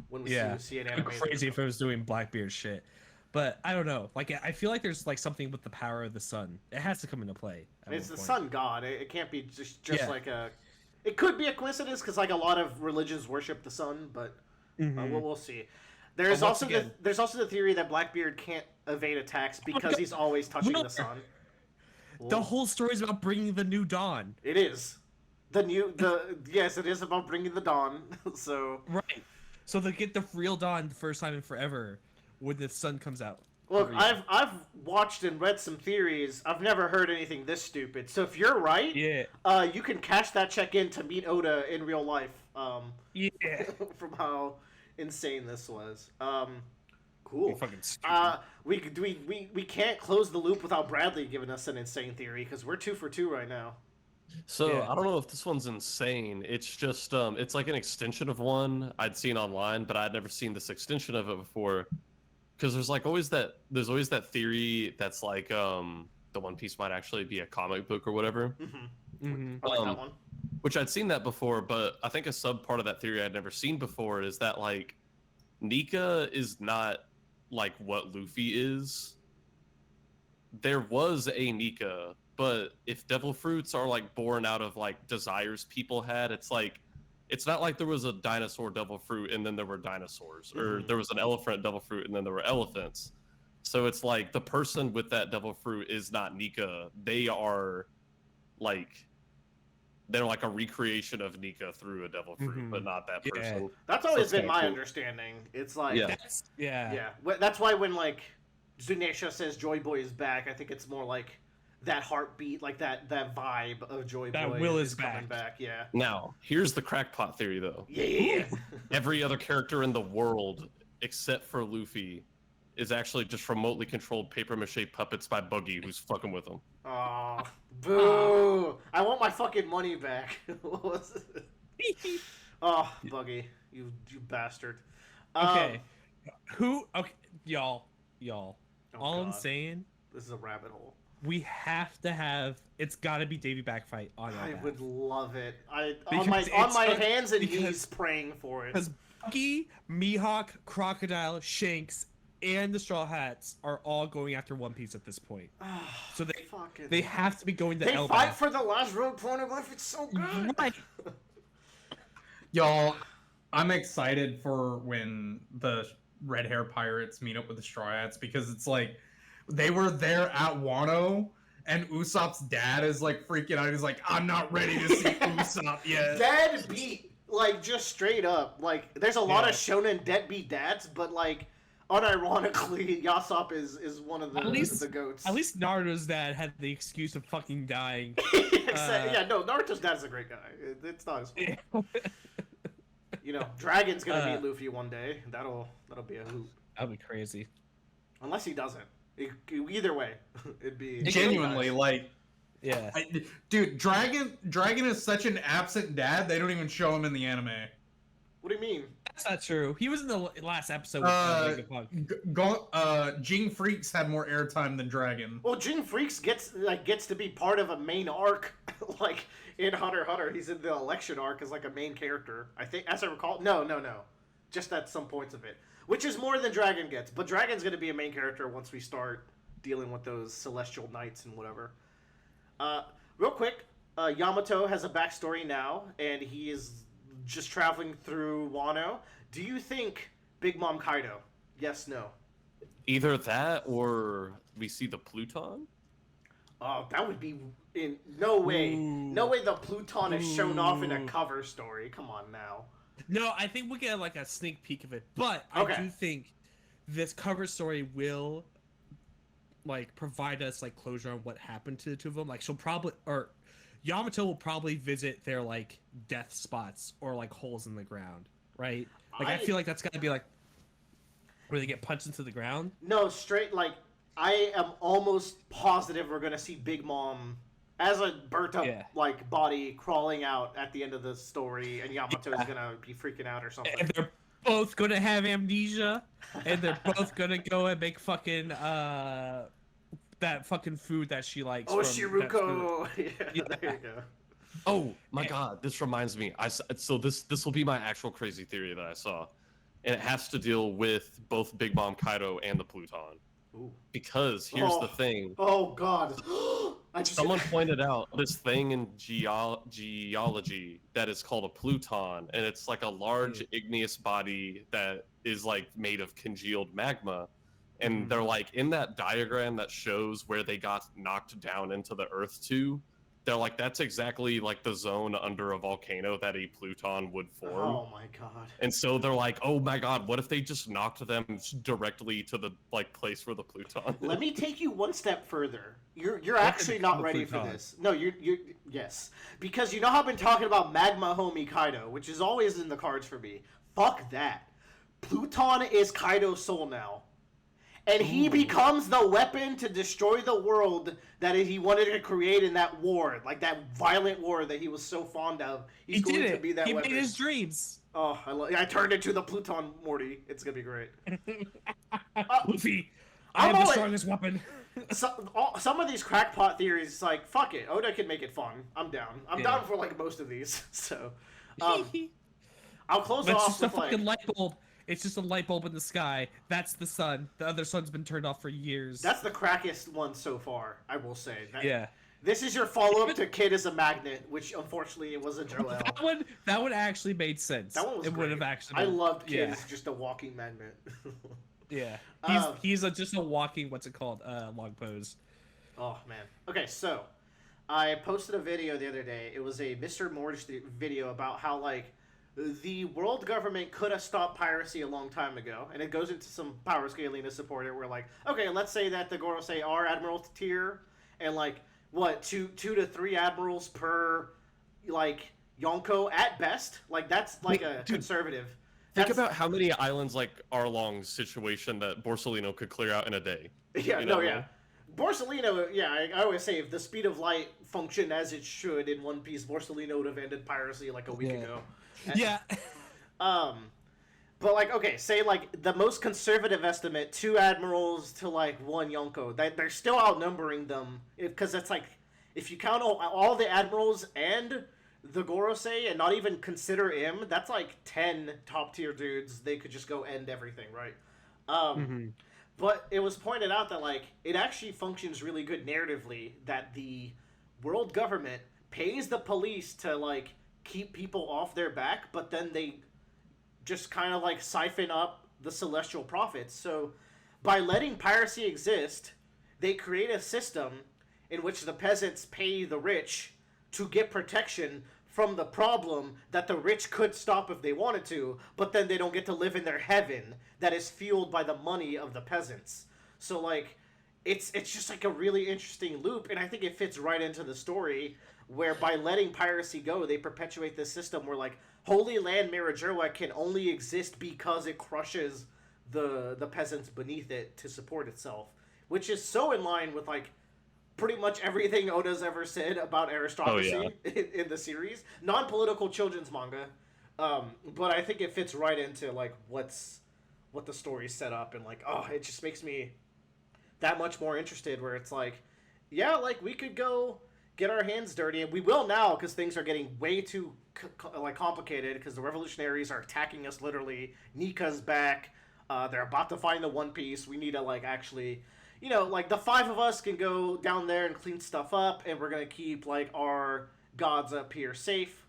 when we Yeah. see it It'd be animated. crazy if it was doing Blackbeard shit. But I don't know. Like I feel like there's like something with the power of the sun. It has to come into play. at It's one the point. sun god. It can't be just Yeah. like a. It could be a coincidence because like a lot of religions worship the sun, but Mhm. we'll see. There's But once also again- there's also the theory that Blackbeard can't evade attacks because he's always touching Well, the sun. The whole story is about bringing the new dawn. It is. Yes, it is about bringing the dawn. So Right. So they get the real dawn the first time in forever when the sun comes out. look, every year. I've watched and read some theories. I've never heard anything this stupid. So if you're right, Yeah. you can cash that check in to meet Oda in real life. Yeah. From how insane this was. Cool. Fucking stupid. We can't close the loop without Bradley giving us an insane theory because we're 2 for 2 right now. So Yeah. I don't know if this one's insane. It's just it's like an extension of one I'd seen online, but I'd never seen this extension of it before. Because there's always that theory that's like the One Piece might actually be a comic book or whatever. Mhm. I like that Um, one. Which I'd seen that before, but I think a sub part of that theory I'd never seen before is that like Nika is not like what Luffy is. There was a Nika, but if devil fruits are like born out of like desires people had, it's not like there was a dinosaur devil fruit and then there were dinosaurs, or Mhm. there was an elephant devil fruit and then there were elephants. So it's like the person with that devil fruit is not Nika. They are like they're like a recreation of Nika through a devil fruit, Mhm. but not that Yeah. person. That's always it's been kinda my cool. understanding. It's like Yeah. Yeah. That's why when like Zunesha says Joy Boy is back, I think it's more like that heartbeat, like that vibe of Joy That Boy will is is coming back. back. Yeah. Now, here's the crackpot theory though. Yeah. Every other character in the world except for Luffy is actually just remotely controlled paper mache puppets by Buggy, who's fucking with him. Oh, boo! I want my fucking money back. What was it? Oh, Buggy, you bastard. Okay. Okay, y'all. Oh, All I'm God. saying, This is a rabbit hole. we have to have. It's got to be Davy Backfight on our I back. would love it. On Because my it's hands and because- knees praying for it. Because Bucky, Mihawk, Crocodile, Shanks, and the Straw Hats are all going after One Piece at this point. So they have to be going to They Elbaf. fight for the last road point of life. It's so good. Right. Y'all, I'm excited for when the red hair pirates meet up with the Straw Hats because it's like they were there at Wano and Usopp's dad is like freaking out. He's like, I'm not ready to see Usopp yet. Dead beat, like just straight up. Like there's a lot Yeah. of shonen deadbeat dads, but like unironically, Yasop is one of the goats. At least Naruto's dad had the excuse of fucking dying. Yeah, no, Naruto's dad's a great guy. It's not his fault. You know, Dragon's gonna beat Luffy one day. That'll be a hoot. That'd be crazy. Unless he doesn't. Either way, it'd be Genuinely, like, Yeah. dude, Dragon is such an absent dad. They don't even show him in the anime. What do you mean? That's not true. He was in the last episode with Vegapunk. Jing Freaks had more airtime than Dragon. Well, Jin Freaks gets to be part of a main arc, like in Hunter x Hunter. He's in the election arc as like a main character. I think, as I recall. No. Just at some points of it, which is more than Dragon gets. But Dragon's gonna be a main character once we start dealing with those celestial knights and whatever. Real quick, Yamato has a backstory now, and he is just traveling through Wano. Do you think Big Mom Kaido? Yes, no. Either that or we see the Pluton. Oh, that would be in no way. Ooh. No way the Pluton is shown off in a Ooh. cover story. Come on now. No, I think we'll get like a sneak peek of it. But Okay. I do think this cover story will like provide us like closure on what happened to the two of them. Like she'll probably or Yamato will probably visit their like death spots or like holes in the ground, right? Like I feel like that's gotta be like where they get punched into the ground. No, straight like I am almost positive we're gonna see Big Mom as a burnt up like body crawling out at the end of the story, and Yamato is gonna be freaking out or something. And they're both gonna have amnesia, and they're both gonna go and make fucking that fucking food that she likes. Oh, Shiruko! Yeah, there you go. Oh my god, this reminds me. So this will be my actual crazy theory that I saw, and it has to deal with both Big Mom Kaido and the Pluton. Ooh. Because here's the thing. Oh god. Someone pointed out this thing in geology that is called a Pluton, and it's like a large igneous body that is like made of congealed magma. And they're like, in that diagram that shows where they got knocked down into the earth to, they're like, that's exactly like the zone under a volcano that a Pluton would form. Oh my god. And so they're like, oh my god, what if they just knocked them directly to the like place where the Pluton is? Let me take you one step further. You're actually not ready for this. No, you're yes. Because you know how I've been talking about Magma Homie Kaido, which is always in the cards for me. Fuck that. Pluton is Kaido's soul now. And he becomes the weapon to destroy the world that he wanted to create in that war, like that violent war that he was so fond of. He's going to be that weapon. He made his dreams. Oh, I turned into the Pluton Morty. It's gonna be great. Luffy, I have the strongest weapon. Some of these crackpot theories, like fuck it, Oda can make it fun. I'm down. I'm down for like most of these. So, I'll close off just with a fucking light bulb. It's just a light bulb in the sky. That's the sun. The other sun's been turned off for years. That's the crackiest one so far, I will say. Yeah. This is your follow-up to Kid as a Magnet, which unfortunately it wasn't Joel. That one actually made sense. That one was It would have actually. I loved Kid as just a walking magnet. Yeah. He's just a walking, what's it called? Log pose. Oh man. Okay, so I posted a video the other day. It was a Mr. Morge video about how like the world government could have stopped piracy a long time ago, and it goes into some power scaling to support it. We're like, okay, let's say that the Gorosei are admiral tier, and like what two to three admirals per like Yonko at best. Like that's like conservative. Think about how many islands like Arlong's situation that Borsalino could clear out in a day. Yeah, yeah. Borsalino, yeah, I always say if the speed of light functioned as it should in One Piece, Borsalino would have ended piracy like a week ago. Yeah. But like, okay, say like the most conservative estimate, 2 admirals to like 1 Yonko. They're still outnumbering them because it's like if you count all the admirals and the Gorosei and not even consider him, that's like 10 top tier dudes. They could just go end everything, right? But it was pointed out that like it actually functions really good narratively that the world government pays the police to like keep people off their back, but then they just kind of like siphon up the celestial profits. So by letting piracy exist, they create a system in which the peasants pay the rich to get protection from the problem that the rich could stop if they wanted to, but then they don't get to live in their heaven that is fueled by the money of the peasants. So like it's just like a really interesting loop, and I think it fits right into the story where by letting piracy go, they perpetuate this system where like Holy Land Mirajoa can only exist because it crushes the peasants beneath it to support itself, which is so in line with like pretty much everything Oda's ever said about aristocracy in the series. Non-political children's manga, but I think it fits right into like what the story's set up, and like it just makes me that much more interested. Where it's like, yeah, like we could go get our hands dirty, and we will now because things are getting way too complicated because the revolutionaries are attacking us literally. Nika's back. They're about to find the One Piece. We need to like actually, like the 5 of us can go down there and clean stuff up, and we're gonna keep like our gods up here safe.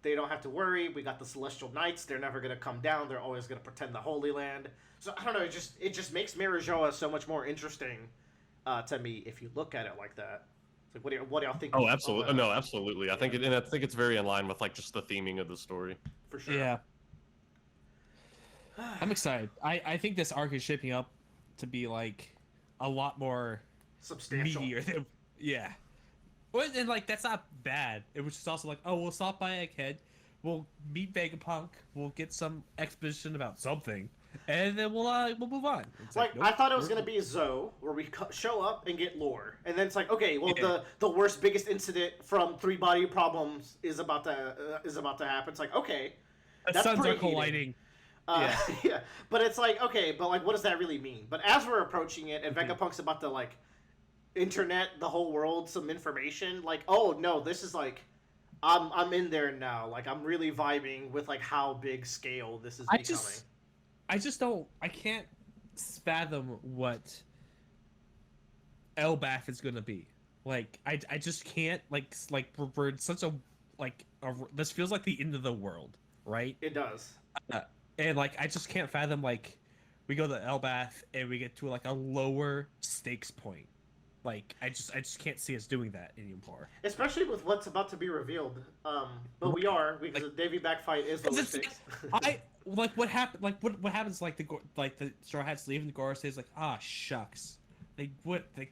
They don't have to worry. We got the Celestial Knights. They're never gonna come down. They're always gonna pretend the Holy Land. So I don't know. It just makes Mirajoa so much more interesting to me if you look at it like that. It's like, what do y'all think? Oh, absolutely. No, absolutely. I think it's very in line with like just the theming of the story. For sure. Yeah. I'm excited. I think this arc is shaping up to be like a lot more substantial. meatier than, yeah. Well, and like that's not bad. It was just also like, oh, we'll stop by Egghead, we'll meet Vegapunk, we'll get some exposition about something, and then we'll move on. It's Like, nope, I thought it was we're- gonna be Zoe, where we show up and get lore, and then it's like, okay, well, Yeah. the worst, biggest incident from Three Body Problems is about to happen. It's like, okay, the that's suns are preheating. colliding. Yeah. Yeah, but it's like, okay, but like, what does that really mean? But as we're approaching it, and Vegapunk's about to like internet the whole world some information, like, oh no, this is like, I'm in there now. Like, I'm really vibing with like how big scale this is becoming. I can't fathom what Elbaf is gonna be. Like, I just can't, like we're in such a, this feels like the end of the world, right? It does. And like, I just can't fathom, like, we go to Elbaf and we get to like a lower stakes point. Like, I just can't see us doing that anymore. Especially with what's about to be revealed. But we are, because the Davy back fight is lower stakes. What happened? Like, what happens? Like the Straw Hats leave and Goro says like, ah, shucks, they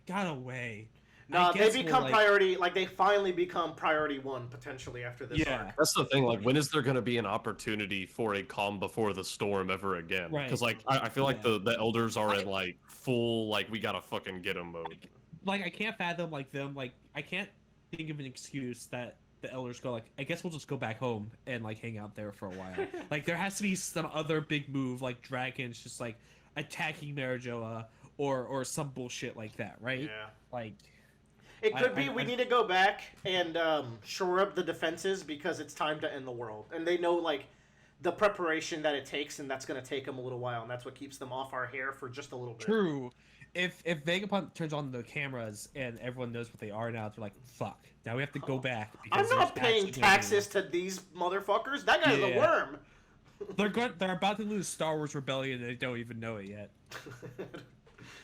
got away. No, I they guess become we'll, priority. Like, they finally become priority one potentially after this Yeah. arc. That's the thing. Like, when is there going to be an opportunity for a calm before the storm ever again? Right. Because like I feel like Yeah. the elders are in like full like we gotta fucking get them mode. Like, I can't fathom like them. Like, I can't think of an excuse that the elders go like, I guess we'll just go back home and like hang out there for a while. Like, there has to be some other big move, like dragons just like attacking Marijoa or some bullshit like that, right? Yeah. Like, It could be I- we need to go back and shore up the defenses because it's time to end the world. And they know, like, the preparation that it takes, and that's going to take them a little while, and that's what keeps them off our hair for just a little bit. true. If Vegapunk turns on the cameras and everyone knows what they are now, they're like, fuck. Now we have to go back. I'm because not there's paying action taxes to these motherfuckers. That guy's a Yeah. worm. They're about to lose Star Wars Rebellion and they don't even know it yet.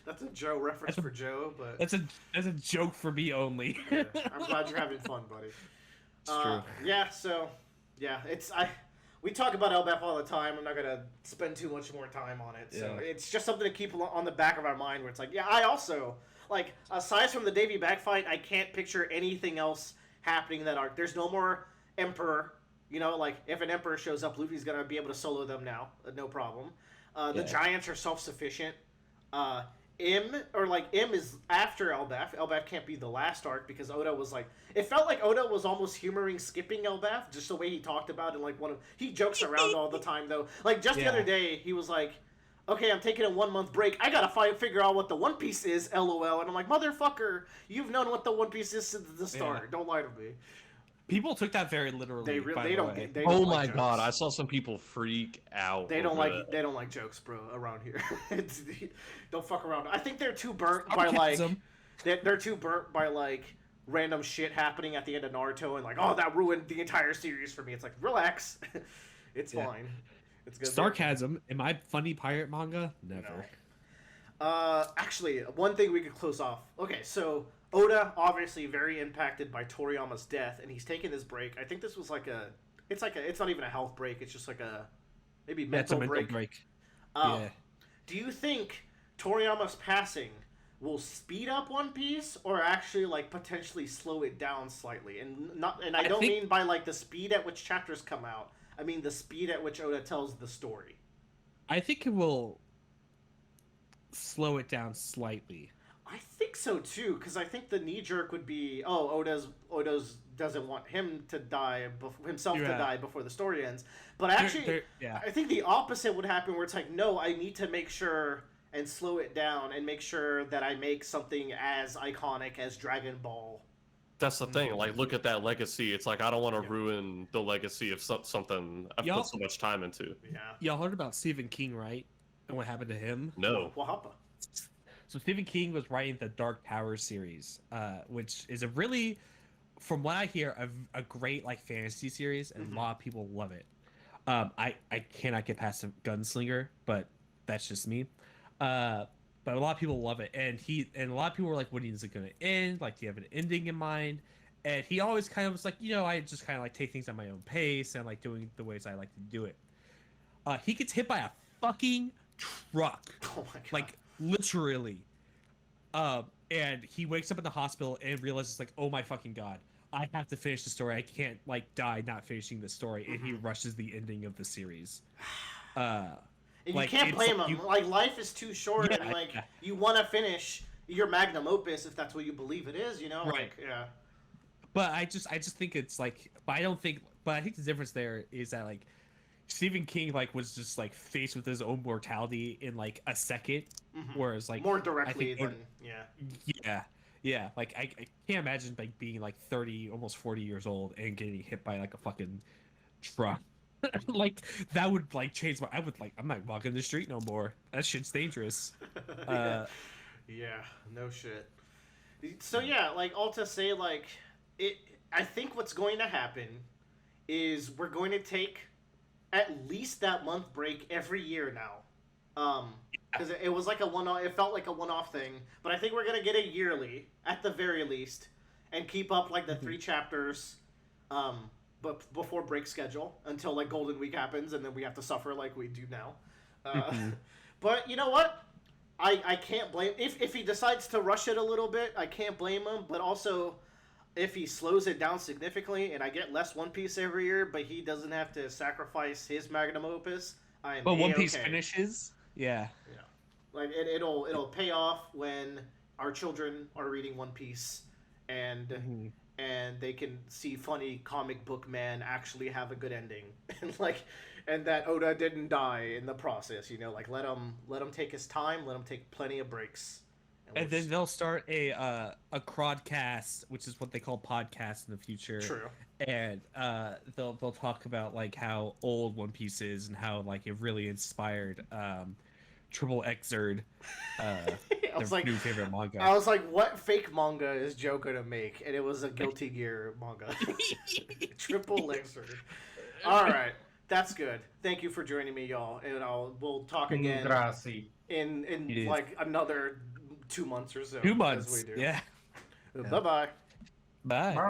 That's a Joe reference That's a- for Joe, but That's a joke for me only. yeah, I'm glad you're having fun, buddy. It's true. Yeah, so yeah, we talk about Elbaf all the time. I'm not gonna spend too much more time on it. So Yeah. it's just something to keep on the back of our mind where it's like, yeah, I also like, aside from the Davy back fight, I can't picture anything else happening in that arc. There's no more Emperor. You know, like, if an Emperor shows up, Luffy's gonna be able to solo them now, no problem. The Yeah. Giants are self-sufficient. M is after Elbaf. Elbaf can't be the last arc because Oda was like, it felt like Oda was almost humoring skipping Elbaf, just the way he talked about it. Like, he jokes around all the time though. Like, just the Yeah. other day, he was like, okay, I'm taking a 1 month break. I gotta figure out what the One Piece is, LOL. And I'm like, motherfucker, you've known what the One Piece is since the start. Yeah. Don't lie to me. People took that very literally. They by they the don't way. get. They Oh don't my like god, jokes. I saw some people freak out. They don't over like that. they don't like jokes, bro, around here. Don't fuck around. I think they're too burnt by like Sarcasm. they're too burnt by like random shit happening at the end of Naruto and like, oh, that ruined the entire series for me. It's like, relax, it's Yeah. fine. It's good. Sarcasm. Am I funny pirate manga? Never. Actually, one thing we could close off. Okay, so Oda obviously very impacted by Toriyama's death, and he's taking this break. I think this was it's not even a health break. It's just like a maybe That's a mental mental break. break. Yeah. Do you think Toriyama's passing will speed up One Piece or actually like potentially slow it down slightly? And I don't mean by like the speed at which chapters come out. I mean the speed at which Oda tells the story. I think it will slow it down slightly. I think so too, because I think the knee jerk would be, oh, Oda's doesn't want him to die, himself to die before the story ends. But actually, yeah. I think the opposite would happen, where it's like, no, I need to make sure and slow it down and make sure that I make something as iconic as Dragon Ball. That's the thing. Like, look at that legacy. It's like I don't want to ruin the legacy of something I've put so much time into. Yeah. Y'all heard about Stephen King, right? And what happened to him? No. Wahapa. So Stephen King was writing the Dark Tower series, which is a really, from what I hear, a great like fantasy series, and a lot of people love it. I cannot get past a gunslinger, but that's just me. But a lot of people love it, and a lot of people were like, "When is it going to end? Like, do you have an ending in mind?" And he always kind of was like, I just kind of like take things at my own pace and like doing the ways I like to do it. He gets hit by a fucking truck. Oh my god. Like, literally. and he wakes up in the hospital and realizes like, oh my fucking god, I have to finish the story. I can't like die not finishing the story, and he rushes the ending of the series. And Like, you can't it's blame like him. you- Like life is too short, Yeah, and like yeah. you want to finish your magnum opus if that's what you believe it is. You know, Right. like yeah. But I just think it's like, but I don't think, but I think the difference there is that like Stephen King like was just like faced with his own mortality in like a second, whereas like More directly think- than yeah. yeah, like I can't imagine like being like 30, almost 40 years old and getting hit by like a fucking truck. Like that would like change my. I would like. I'm not walking the street no more. That shit's dangerous. Yeah, no shit. So yeah, like all to say, like it. I think what's going to happen is we're going to take at least that month break every year now. Because it was like a one-off. It felt like a one-off thing, but I think we're gonna get it yearly at the very least, and keep up like the 3 chapters. But before break schedule until like Golden Week happens, and then we have to suffer like we do now. But you know what? I can't blame if he decides to rush it a little bit. I can't blame him. But also, if he slows it down significantly, and I get less One Piece every year, but he doesn't have to sacrifice his magnum opus, I'm. But One A-okay. Piece finishes. Yeah. Yeah, like it'll pay off when our children are reading One Piece, and they can see funny comic book man actually have a good ending, and that Oda didn't die in the process. You know, like let him take his time, let him take plenty of breaks, And then they'll start a crodcast, which is what they call podcasts in the future. True. And they'll talk about like how old One Piece is and how like it really inspired Triple Xrd, their new favorite manga. I was like, what fake manga is Joe gonna make? And it was a Guilty Gear manga. Triple Laser. All right, that's good. Thank you for joining me, y'all, and we'll talk again Grazie. in like another 2 months or so. 2 months. As we do. Yeah. Bye bye. Bye.